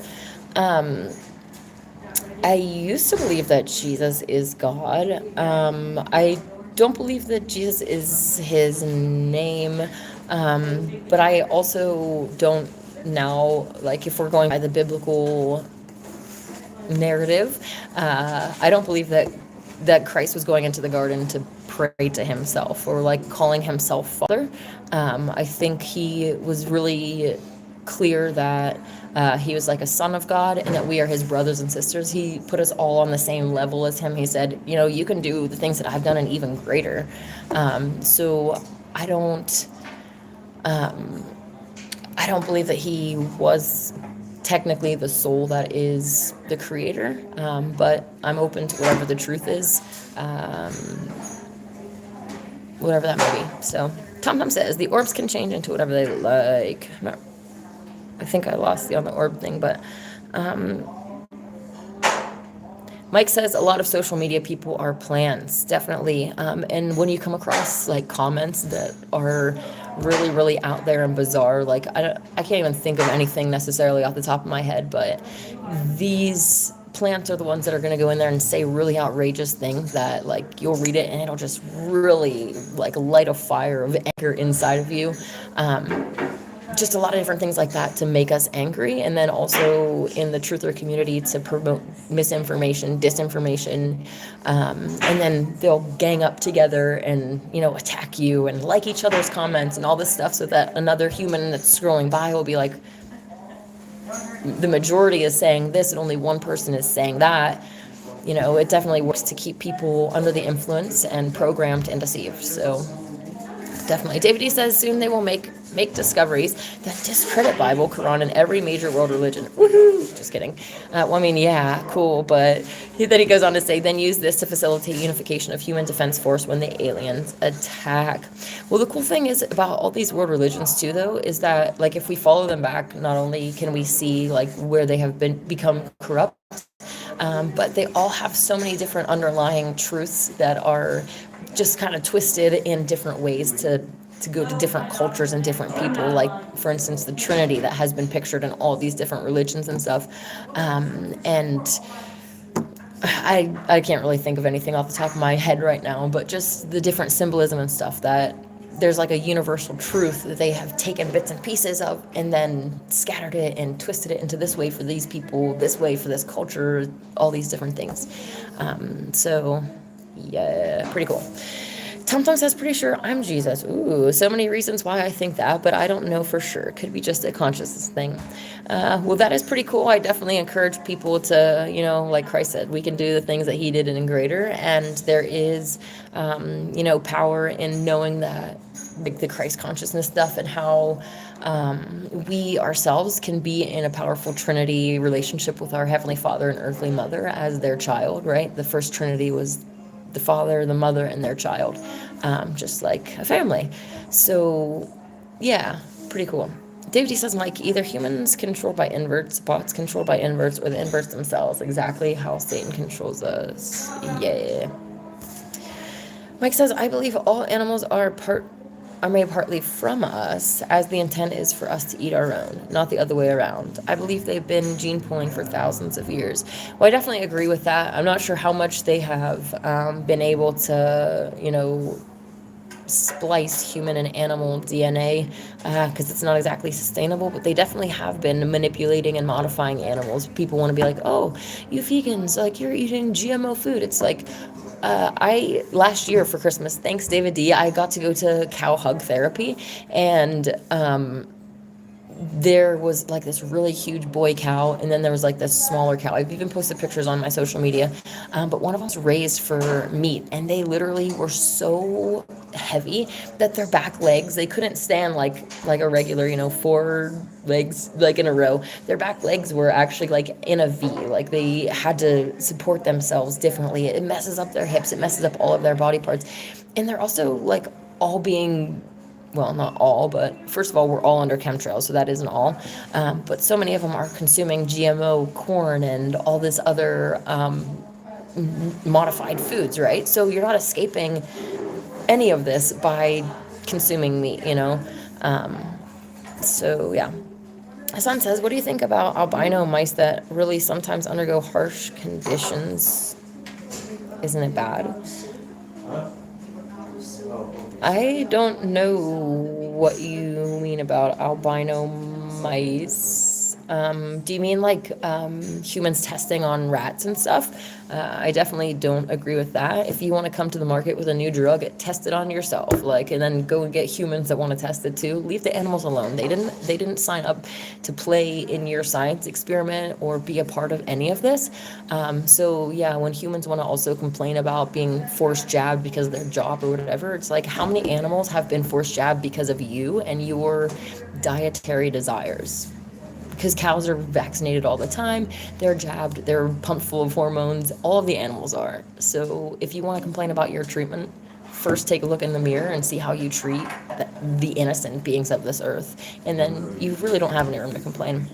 [SPEAKER 1] I used to believe that Jesus is God. I don't believe that Jesus is his name, but I also don't now, like, if we're going by the biblical narrative, I don't believe that Christ was going into the garden to pray to himself or like calling himself Father. I think he was really clear that he was like a son of God and that we are his brothers and sisters. He put us all on the same level as him. He said, you can do the things that I've done and even greater. So I don't believe that he was technically the soul that is the creator, but I'm open to whatever the truth is, um, whatever that may be. So Tom Tom says the orbs can change into whatever they like. I think I lost the on the orb thing, but Mike says a lot of social media people are plants, definitely. And when you come across like comments that are really, really out there and bizarre, like I can't even think of anything necessarily off the top of my head, but these plants are the ones that are going to go in there and say really outrageous things that like you'll read it and it'll just really like light a fire of anger inside of you. Just a lot of different things like that to make us angry, and then also in the truther community to promote misinformation, disinformation, and then they'll gang up together and attack you and like each other's comments and all this stuff, so that another human that's scrolling by will be like, the majority is saying this and only one person is saying that. It definitely works to keep people under the influence and programmed and deceived. So definitely. David D says soon they will make discoveries that discredit Bible, Quran, and every major world religion. Woohoo! Just kidding. Well, I mean, yeah, cool. But then he goes on to say, then use this to facilitate unification of human defense force when the aliens attack. Well, the cool thing is about all these world religions too, though, is that like if we follow them back, not only can we see like where they have become corrupt, but they all have so many different underlying truths that are just kind of twisted in different ways to go to different cultures and different people. Like, for instance, the Trinity that has been pictured in all these different religions and stuff. And I can't really think of anything off the top of my head right now, but just the different symbolism and stuff, that there's like a universal truth that they have taken bits and pieces of and then scattered it and twisted it into this way for these people, this way for this culture, all these different things. So yeah, pretty cool. Tom Tom says, pretty sure I'm Jesus. Ooh, so many reasons why I think that, but I don't know for sure. Could be just a consciousness thing. Well, that is pretty cool. I definitely encourage people to, like Christ said, we can do the things that he did and greater. And there is, power in knowing that, like the Christ consciousness stuff, and how we ourselves can be in a powerful Trinity relationship with our Heavenly Father and earthly mother as their child, right? The first Trinity was the father, the mother, and their child, just like a family. So yeah, pretty cool. David D says, Mike, either humans controlled by inverts, bots controlled by inverts, or the inverts themselves. Exactly how Satan controls us. Yeah. Mike says, I believe all animals are made partly from us, as the intent is for us to eat our own, not the other way around. I believe they've been gene pooling for thousands of years. Well, I definitely agree with that. I'm not sure how much they have been able to, splice human and animal DNA, because it's not exactly sustainable, but they definitely have been manipulating and modifying animals. People want to be like, oh, you vegans, like you're eating GMO food. It's like, last year for Christmas, thanks David D, I got to go to cow hug therapy, and there was like this really huge boy cow, and then there was like this smaller cow. I've even posted pictures on my social media, but one of them was raised for meat, and they literally were so heavy that their back legs, they couldn't stand like a regular, 4 legs like in a row. Their back legs were actually like in a V, like they had to support themselves differently. It messes up their hips, it messes up all of their body parts, and they're also like all being, well, not all, but first of all, we're all under chemtrails, so that isn't all. But so many of them are consuming GMO corn and all this other modified foods, right? So you're not escaping any of this by consuming meat, So yeah. Hassan says, what do you think about albino mice that really sometimes undergo harsh conditions? Isn't it bad? I don't know what you mean about albino mice. Do you mean like humans testing on rats and stuff? I definitely don't agree with that. If you want to come to the market with a new drug, test it on yourself, and then go and get humans that want to test it too. Leave the animals alone. They didn't sign up to play in your science experiment or be a part of any of this. So yeah, when humans want to also complain about being forced jabbed because of their job or whatever, it's like, how many animals have been forced jabbed because of you and your dietary desires? because cows are vaccinated all the time, they're jabbed, they're pumped full of hormones, all of the animals are. So if you want to complain about your treatment, first take a look in the mirror and see how you treat the innocent beings of this earth, and then you really don't have any room to complain.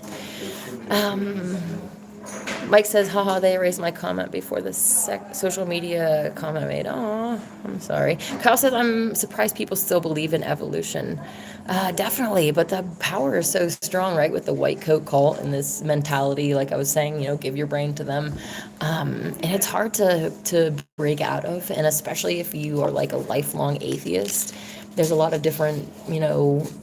[SPEAKER 1] Mike says, haha, they erased my comment before the social media comment I made. Oh, I'm sorry. Kyle says, I'm surprised people still believe in evolution. Definitely, but the power is so strong, right? With the white coat cult and this mentality, like I was saying, give your brain to them. And it's hard to break out of, and especially if you are like a lifelong atheist, there's a lot of different,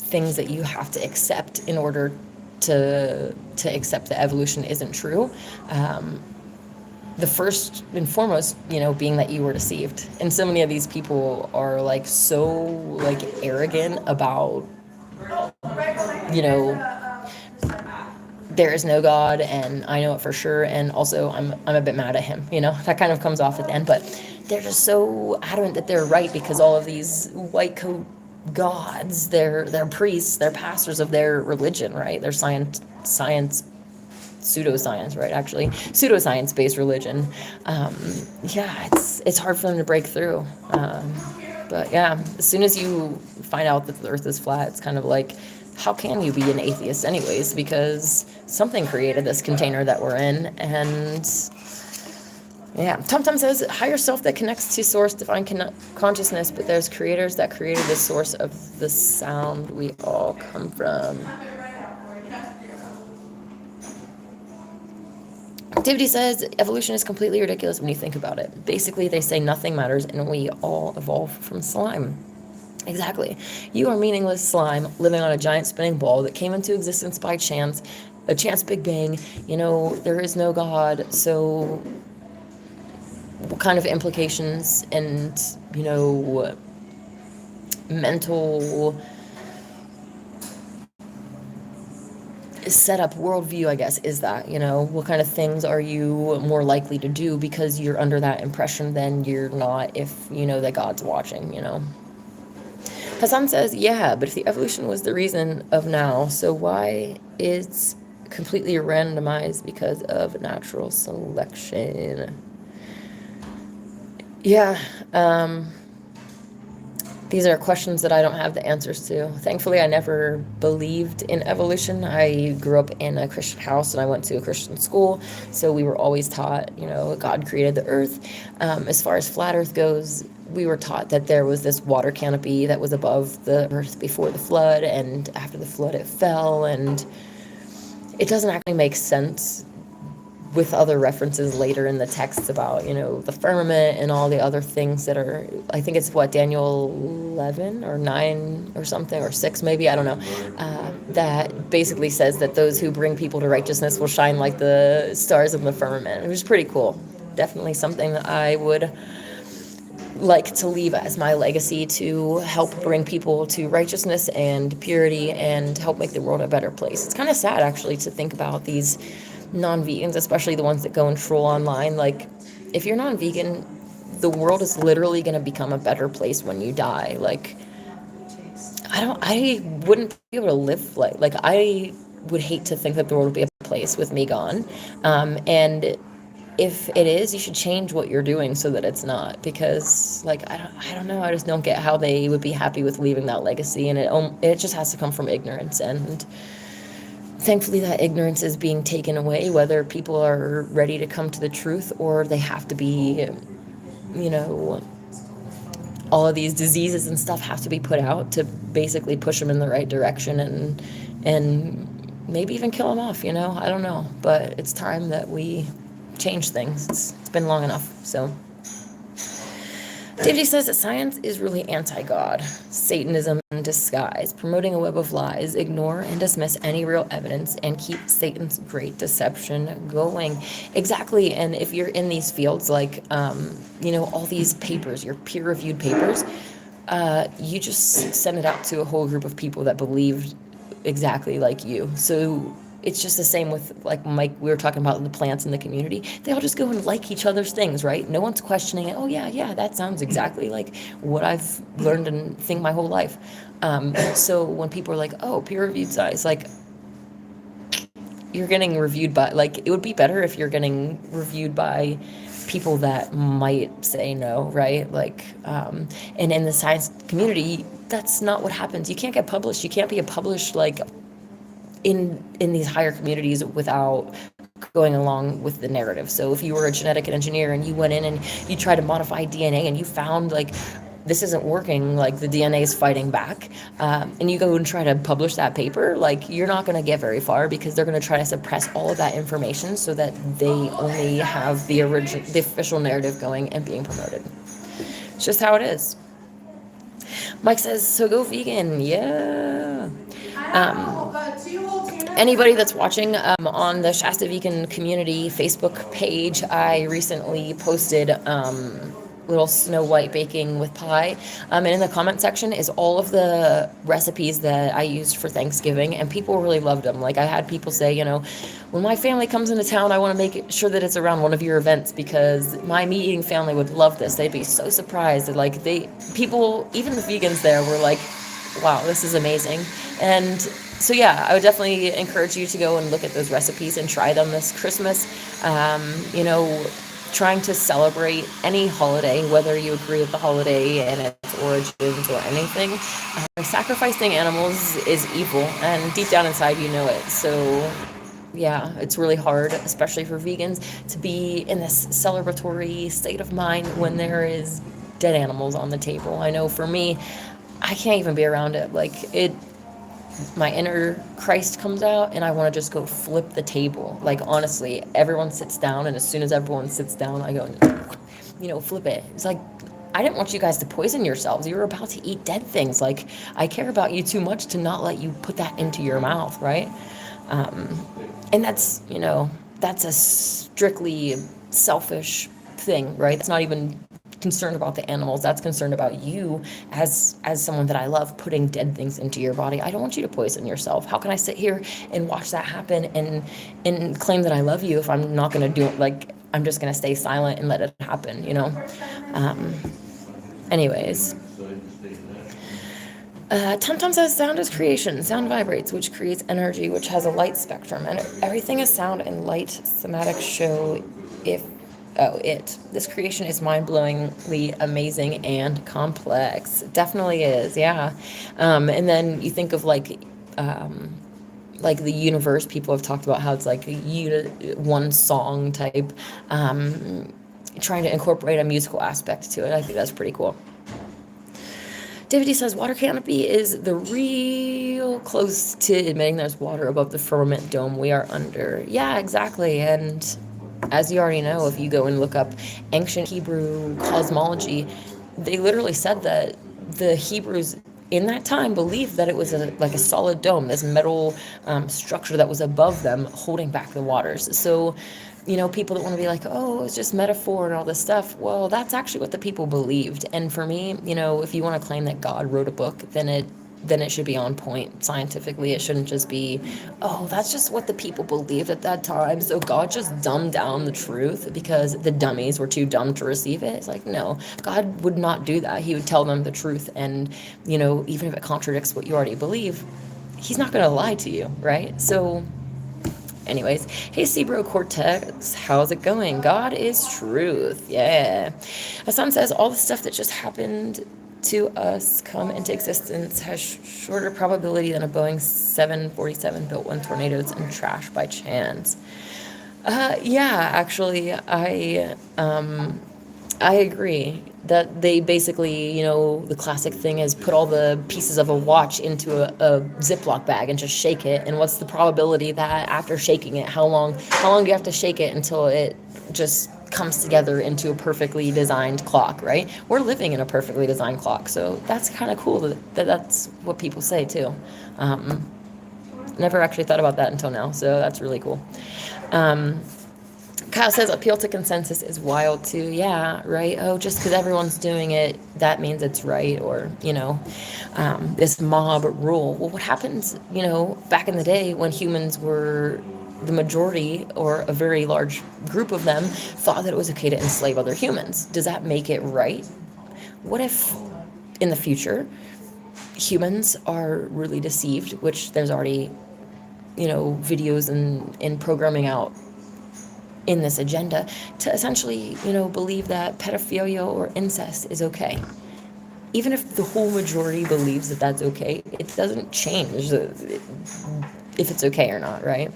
[SPEAKER 1] things that you have to accept in order to accept that evolution isn't true. The first and foremost, being that you were deceived. And so many of these people are like so like arrogant about, there is no God and I know it for sure, and also I'm a bit mad at him, that kind of comes off at the end, but they're just so adamant that they're right because all of these white coat gods, they're priests, they're pastors of their religion, right? They're science pseudoscience, right? Actually, pseudoscience-based religion. It's hard for them to break through. But yeah, as soon as you find out that the Earth is flat, it's kind of like, how can you be an atheist anyways? Because something created this container that we're in, and yeah, Tom says, higher self that connects to source, divine consciousness, but there's creators that created the source of the sound we all come from. Activity says, evolution is completely ridiculous when you think about it. Basically, they say nothing matters and we all evolved from slime. Exactly. You are meaningless slime living on a giant spinning ball that came into existence by chance, a chance Big Bang. There is no God, so what kind of implications and, mental setup, worldview, I guess, is that, what kind of things are you more likely to do because you're under that impression than you're not if you know that God's watching, Hassan says, yeah, but if the evolution was the reason of now, so why it's completely randomized because of natural selection? Yeah, these are questions that I don't have the answers to. Thankfully, I never believed in evolution. I grew up in a Christian house and I went to a Christian school, so we were always taught, God created the earth. As far as flat earth goes, we were taught that there was this water canopy that was above the earth before the flood, and after the flood it fell, and it doesn't actually make sense with other references later in the texts about, the firmament and all the other things that are, I think it's Daniel 11 or 9 or something, or 6 maybe, I don't know, that basically says that those who bring people to righteousness will shine like the stars in the firmament, which is pretty cool. Definitely something that I would like to leave as my legacy, to help bring people to righteousness and purity and help make the world a better place. It's kind of sad, actually, to think about these non-vegans, especially the ones that go and troll online. Like, if you're non-vegan, the world is literally going to become a better place when you die. Like, I wouldn't be able to live like I would hate to think that the world would be a place with me gone. And if it is, you should change what you're doing so that it's not, because I don't know, I just don't get how they would be happy with leaving that legacy, and it just has to come from ignorance, and thankfully that ignorance is being taken away, whether people are ready to come to the truth or they have to be, all of these diseases and stuff have to be put out to basically push them in the right direction and maybe even kill them off, I don't know, but it's time that we change things. It's been long enough. So David says that science is really anti-God, Satanism in disguise, promoting a web of lies, ignore and dismiss any real evidence, and keep Satan's great deception going. Exactly. And if you're in these fields, like, all these papers, your peer-reviewed papers, you just send it out to a whole group of people that believe exactly like you. So it's just the same with, like, Mike, we were talking about the plants in the community. They all just go and like each other's things, right? No one's questioning it. Oh, yeah, that sounds exactly like what I've learned and think my whole life. So when people are like, oh, peer-reviewed science, like, you're getting reviewed by, like, it would be better if you're getting reviewed by people that might say no, right? Like, and in the science community, that's not what happens. You can't get published. You can't be published, like, in these higher communities without going along with the narrative. So if you were a genetic engineer and you went in and you tried to modify DNA and you found, like, this isn't working, like the DNA is fighting back, and you go and try to publish that paper, like, you're not going to get very far, because they're going to try to suppress all of that information so that they only have the official narrative going and being promoted. It's just how it is. Mike says, so go vegan. Yeah. Anybody that's watching on the Shasta Vegan Community Facebook page, I recently posted little Snow White baking with pie. And in the comment section is all of the recipes that I used for Thanksgiving, and people really loved them. Like, I had people say, when my family comes into town, I want to make sure that it's around one of your events, because my meat eating family would love this. They'd be so surprised. Like, people, even the vegans there, were like, wow, this is amazing. And so, yeah, I would definitely encourage you to go and look at those recipes and try them this Christmas. Trying to celebrate any holiday, whether you agree with the holiday and its origins or anything. Sacrificing animals is evil, and deep down inside you know it. So, yeah, it's really hard, especially for vegans, to be in this celebratory state of mind when there is dead animals on the table. I know for me, I can't even be around it. Like, my inner Christ comes out, and I want to just go flip the table. Like, honestly, everyone sits down, and as soon as everyone sits down, I go, flip it. It's like, I didn't want you guys to poison yourselves. You were about to eat dead things. Like, I care about you too much to not let you put that into your mouth, right? And that's, that's a strictly selfish thing, right? That's not even concerned about the animals. That's concerned about you as someone that I love, putting dead things into your body. I don't want you to poison yourself. How can I sit here and watch that happen and claim that I love you if I'm not going to do it? Like, I'm just going to stay silent and let it happen, anyways. Tom says, sound is creation. Sound vibrates, which creates energy, which has a light spectrum. And everything is sound and light. Somatic show This creation is mind-blowingly amazing and complex. It definitely is, yeah. And then you think of like the universe. People have talked about how it's like one song type, trying to incorporate a musical aspect to it. I think that's pretty cool. David D says, water canopy is the real close to admitting there's water above the firmament dome we are under. Yeah, exactly. And as you already know, if you go and look up ancient Hebrew cosmology, they literally said that the Hebrews in that time believed that it was like a solid dome, this metal structure that was above them holding back the waters. So, people that want to be like, oh, it's just metaphor and all this stuff. Well, that's actually what the people believed. And for me, if you want to claim that God wrote a book, then it should be on point scientifically. It shouldn't just be, oh, that's just what the people believed at that time, so God just dumbed down the truth because the dummies were too dumb to receive it. It's like, no, God would not do that. He would tell them the truth, and even if it contradicts what you already believe, he's not going to lie to you, right? So anyways, hey Cebro Cortex, how's it going? God is truth. Yeah. Hassan says, all the stuff that just happened to us come into existence has shorter probability than a Boeing 747 built when tornadoes and trash by chance. Yeah, actually, I agree that they basically, the classic thing is put all the pieces of a watch into a Ziploc bag and just shake it. And what's the probability that after shaking it, how long do you have to shake it until it just comes together into a perfectly designed clock, right? We're living in a perfectly designed clock, so that's kind of cool that's what people say too. Never actually thought about that until now, so that's really cool. Kyle says appeal to consensus is wild too. Yeah, right. Oh, just because everyone's doing it, that means it's right, or this mob rule. Well, what happens, back in the day when humans were the majority, or a very large group of them, thought that it was okay to enslave other humans? Does that make it right? What if in the future humans are really deceived, which there's already videos and programming out in this agenda to essentially, believe that pedophilia or incest is okay. Even if the whole majority believes that that's okay, it doesn't change if it's okay or not, right?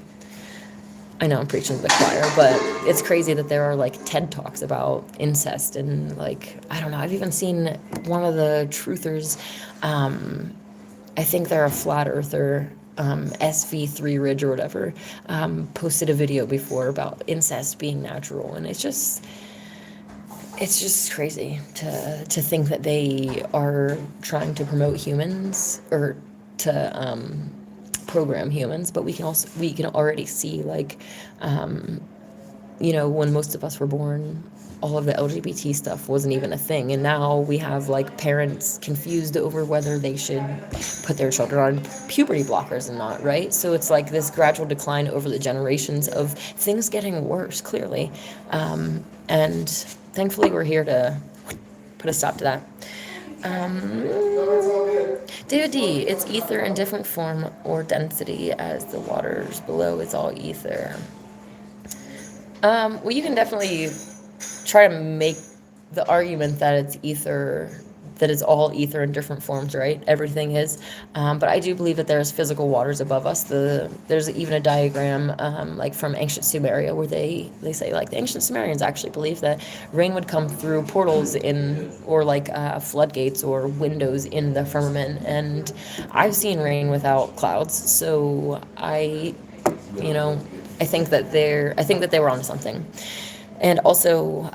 [SPEAKER 1] I know I'm preaching to the choir, but it's crazy that there are like TED Talks about incest and like, I don't know. I've even seen one of the truthers, I think they're a flat earther, SV3 Ridge or whatever, posted a video before about incest being natural. And it's just crazy to think that they are trying to promote humans or to program humans, but we can already see, like, when most of us were born, all of the LGBT stuff wasn't even a thing, and now we have like parents confused over whether they should put their children on puberty blockers and not, right? So it's like this gradual decline over the generations of things getting worse, clearly, and thankfully we're here to put a stop to that. David D, it's ether in different form or density as the waters below. It's all ether. Well, you can definitely try to make the argument that it's ether, that it's all ether in different forms, right? Everything is. But I do believe that there's physical waters above us. There's even a diagram, like from ancient Sumeria, where they say, like, the ancient Sumerians actually believed that rain would come through portals or like floodgates or windows in the firmament. And I've seen rain without clouds, so I think that they were onto something. And also,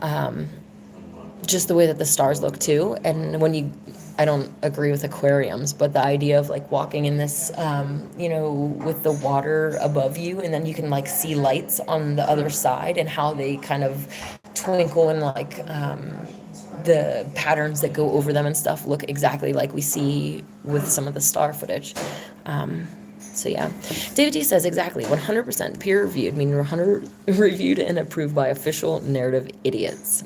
[SPEAKER 1] just the way that the stars look too. And I don't agree with aquariums, but the idea of like walking in this, with the water above you, and then you can like see lights on the other side and how they kind of twinkle, and like the patterns that go over them and stuff look exactly like we see with some of the star footage. So yeah, David D says exactly 100% peer reviewed, meaning 100 reviewed and approved by official narrative idiots.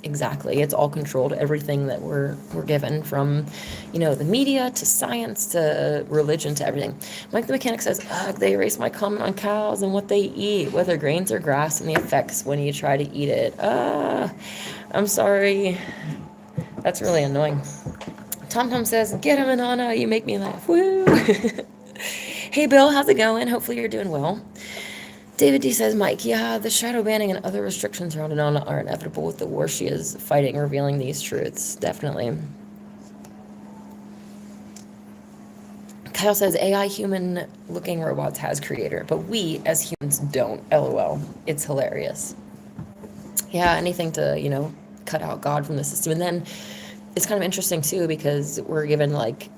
[SPEAKER 1] Exactly, it's all controlled. Everything that we're given, from the media to science to religion to everything. Mike the Mechanic says, ugh, they erase my comment on cows and what they eat, whether grains or grass, and the effects when you try to eat it. I'm sorry, that's really annoying. Tom says, get him, Anana, you make me laugh. Woo. Hey Bill, how's it going? Hopefully you're doing well. David D says, Mike, yeah, the shadow banning and other restrictions around Anana are inevitable with the war she is fighting, revealing these truths. Definitely. Kyle says, AI human-looking robots has creator, but we as humans don't. LOL. It's hilarious. Yeah, anything to, cut out God from the system. And then it's kind of interesting, too, because we're given, like,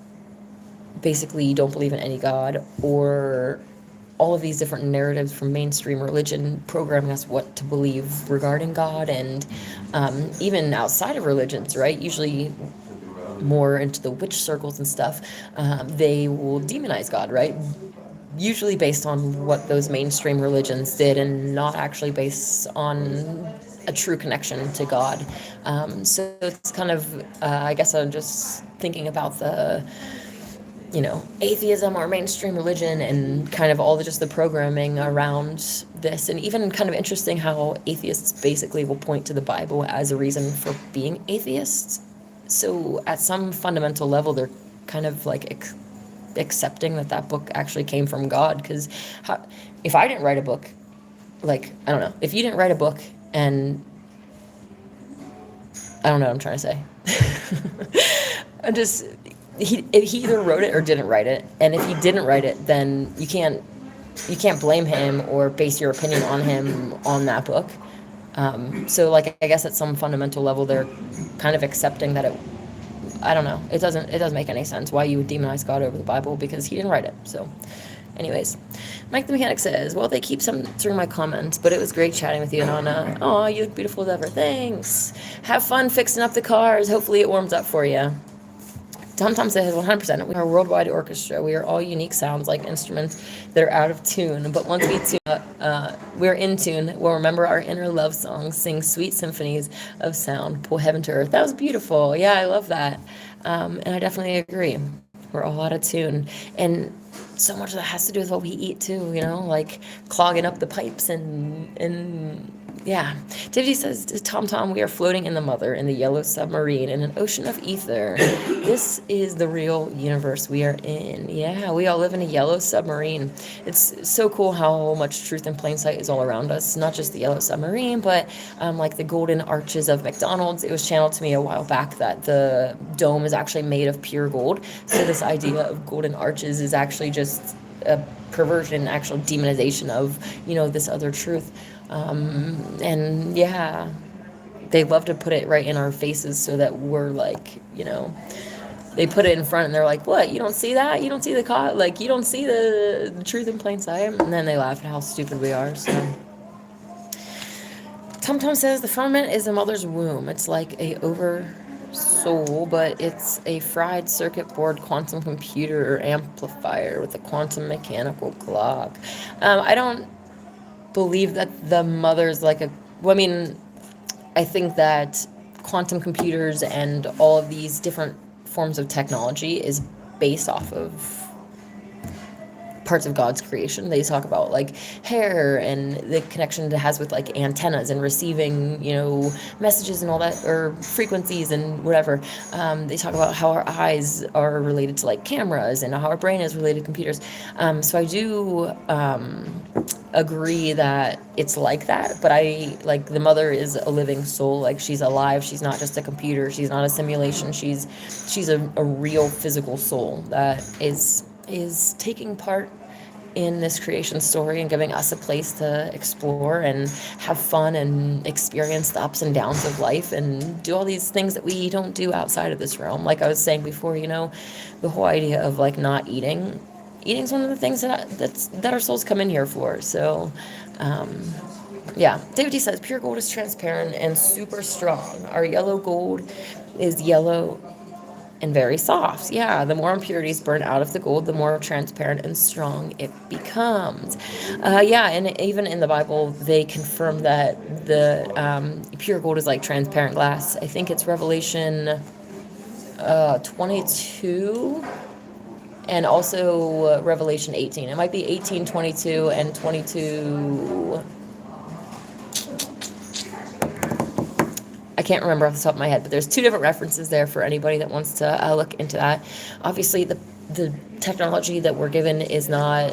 [SPEAKER 1] basically you don't believe in any God, or all of these different narratives from mainstream religion programming us what to believe regarding God, and even outside of religions, right? Usually more into the witch circles and stuff, they will demonize God, right? Usually based on what those mainstream religions did, and not actually based on a true connection to God. So it's kind of, I guess I'm just thinking about the atheism or mainstream religion, and kind of all the programming around this. And even kind of interesting how atheists basically will point to the Bible as a reason for being atheists. So at some fundamental level, they're kind of like accepting that book actually came from God. Because if I didn't write a book, like, I don't know, if you didn't write a book, and I don't know what I'm trying to say. He either wrote it or didn't write it, and if he didn't write it, then you can't blame him or base your opinion on him on that book. So like, I guess at some fundamental level, they're kind of accepting that I don't know, it doesn't make any sense why you would demonize God over the Bible, because he didn't write it. So anyways, Mike the Mechanic says, well, they keep censoring my comments, but it was great chatting with you, Anana. Oh, you look beautiful as ever. Thanks. Have fun fixing up the cars. Hopefully it warms up for you. Tom says 100%. We are a worldwide orchestra. We are all unique sounds, like instruments that are out of tune. But once we're in tune, we'll remember our inner love songs, sing sweet symphonies of sound, pull heaven to earth. That was beautiful. Yeah, I love that. And I definitely agree. We're all out of tune. And so much of that has to do with what we eat too, like clogging up the pipes and yeah. Tiffany says, Tom Tom, we are floating in the mother in the yellow submarine in an ocean of ether. This is the real universe we are in. Yeah, we all live in a yellow submarine. It's so cool how much truth in plain sight is all around us. Not just the yellow submarine, but like the golden arches of McDonald's. It was channeled to me a while back that the dome is actually made of pure gold. So this idea of golden arches is actually just a perversion, actual demonization of, this other truth. And yeah, they love to put it right in our faces so that we're like, they put it in front and they're like, what, you don't see that? You don't see you don't see the truth in plain sight? And then they laugh at how stupid we are. So Tom says the firmament is a mother's womb. It's like a over soul, but it's a fried circuit board quantum computer or amplifier with a quantum mechanical clock. I don't believe that the mother's like I think that quantum computers and all of these different forms of technology is based off of parts of God's creation. They talk about like hair and the connection it has with like antennas and receiving, messages and all that, or frequencies and whatever. They talk about how our eyes are related to like cameras and how our brain is related to computers. So I do agree that it's like that, but I like the mother is a living soul. Like she's alive. She's not just a computer. She's not a simulation. She's a real physical soul that is taking part in this creation story and giving us a place to explore and have fun and experience the ups and downs of life and do all these things that we don't do outside of this realm. Like I was saying before, the whole idea of like not eating is one of the things that our souls come in here for. So yeah, David D says pure gold is transparent and super strong. Our yellow gold is yellow and very soft. Yeah, the more impurities burn out of the gold, the more transparent and strong it becomes. Yeah, and even in the Bible, they confirm that the pure gold is like transparent glass. I think it's Revelation 22 and also Revelation 18. It might be 18:22 and 22. I can't remember off the top of my head, but there's two different references there for anybody that wants to look into that. Obviously, the technology that we're given is not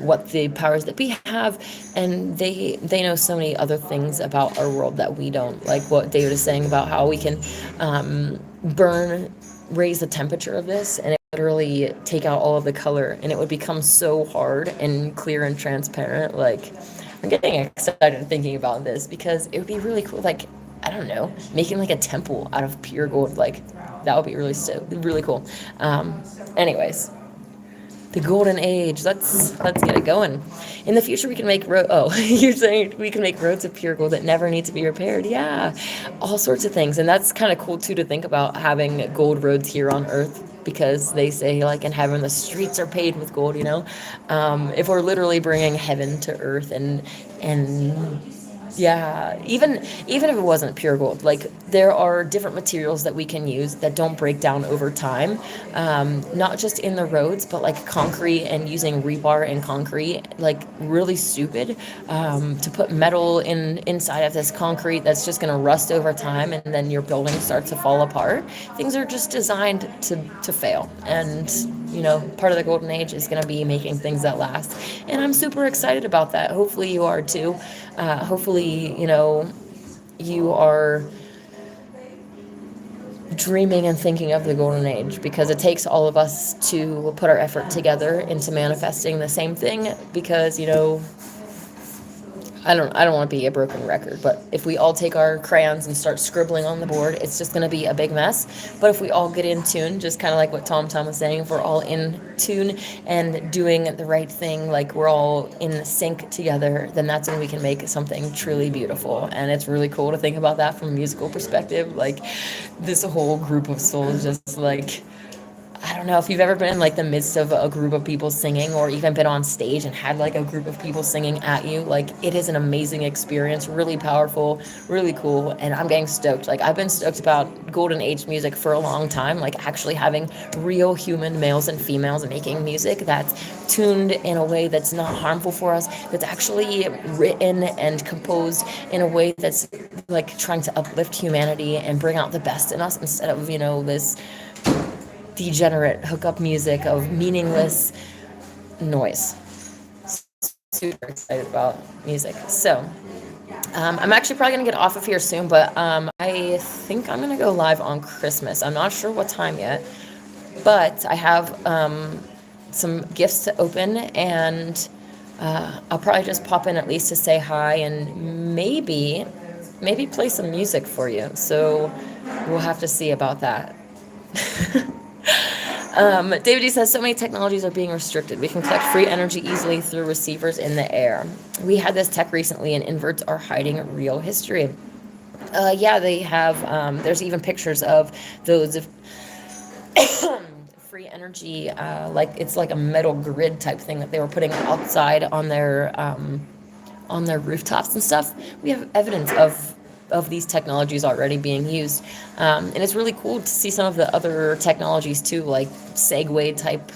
[SPEAKER 1] what the powers that be have, and they know so many other things about our world that we don't. Like what David is saying about how we can raise the temperature of this, and it literally take out all of the color, and it would become so hard and clear and transparent. Like I'm getting excited thinking about this because it would be really cool. Like I don't know, making like a temple out of pure gold, like that would be really cool. Anyways, the golden age. Let's get it going. In the future, we can make you're saying we can make roads of pure gold that never need to be repaired. Yeah, all sorts of things, and that's kind of cool too to think about having gold roads here on Earth. Because they say like in heaven the streets are paved with gold. If we're literally bringing heaven to Earth and yeah, even if it wasn't pure gold, like there are different materials that we can use that don't break down over time, not just in the roads, but like concrete and using rebar and concrete, like really stupid, to put metal inside of this concrete that's just going to rust over time, and then your building starts to fall apart. Things are just designed to fail, and part of the golden age is going to be making things that last, and I'm super excited about that. Hopefully you are too. Hopefully you are dreaming and thinking of the golden age, because it takes all of us to put our effort together into manifesting the same thing, because I don't want to be a broken record, but if we all take our crayons and start scribbling on the board, it's just going to be a big mess. But if we all get in tune, just kind of like what Tom was saying, if we're all in tune and doing the right thing, like we're all in sync together, then that's when we can make something truly beautiful. And it's really cool to think about that from a musical perspective. Like this whole group of souls just like, I don't know if you've ever been in like the midst of a group of people singing, or even been on stage and had like a group of people singing at you. Like, it is an amazing experience, really powerful, really cool, and I'm getting stoked. Like, I've been stoked about golden age music for a long time, like actually having real human males and females making music that's tuned in a way that's not harmful for us, that's actually written and composed in a way that's like trying to uplift humanity and bring out the best in us, instead of, this degenerate hookup music of meaningless noise. Super excited about music. So I'm actually probably going to get off of here soon, but I think I'm going to go live on Christmas. I'm not sure what time yet, but I have some gifts to open, and I'll probably just pop in at least to say hi and maybe play some music for you. So we'll have to see about that. David D says, so many technologies are being restricted. We can collect free energy easily through receivers in the air. We had this tech recently, and inverts are hiding real history. Yeah, they have. There's even pictures of those free energy, like it's like a metal grid type thing that they were putting outside on their rooftops and stuff. We have evidence of these technologies already being used, and it's really cool to see some of the other technologies too, like Segway type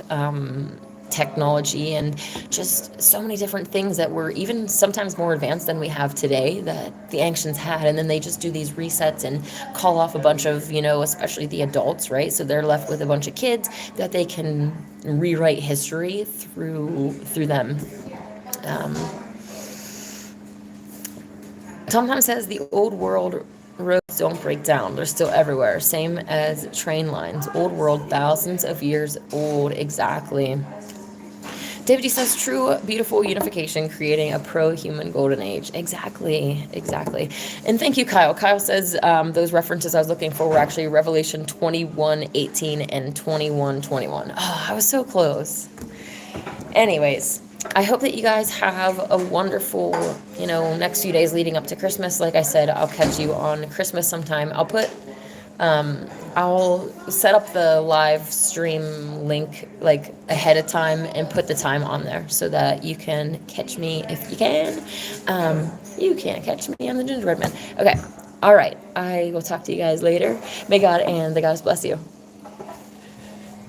[SPEAKER 1] technology, and just so many different things that were even sometimes more advanced than we have today, that the ancients had. And then they just do these resets and call off a bunch of, especially the adults, right? So they're left with a bunch of kids that they can rewrite history through them. Tom says the old world roads don't break down. They're still everywhere. Same as train lines. Old world, thousands of years old. Exactly. David D says true, beautiful unification, creating a pro-human golden age. Exactly. And thank you, Kyle. Kyle says those references I was looking for were actually Revelation 21:18 and 21:21. Oh, I was so close. Anyways, I hope that you guys have a wonderful, next few days leading up to Christmas. Like I said, I'll catch you on Christmas sometime. I'll set up the live stream link like ahead of time and put the time on there so that you can catch me if you can. You can't catch me. I'm the gingerbread man. Okay. All right. I will talk to you guys later. May God and the goddess bless you.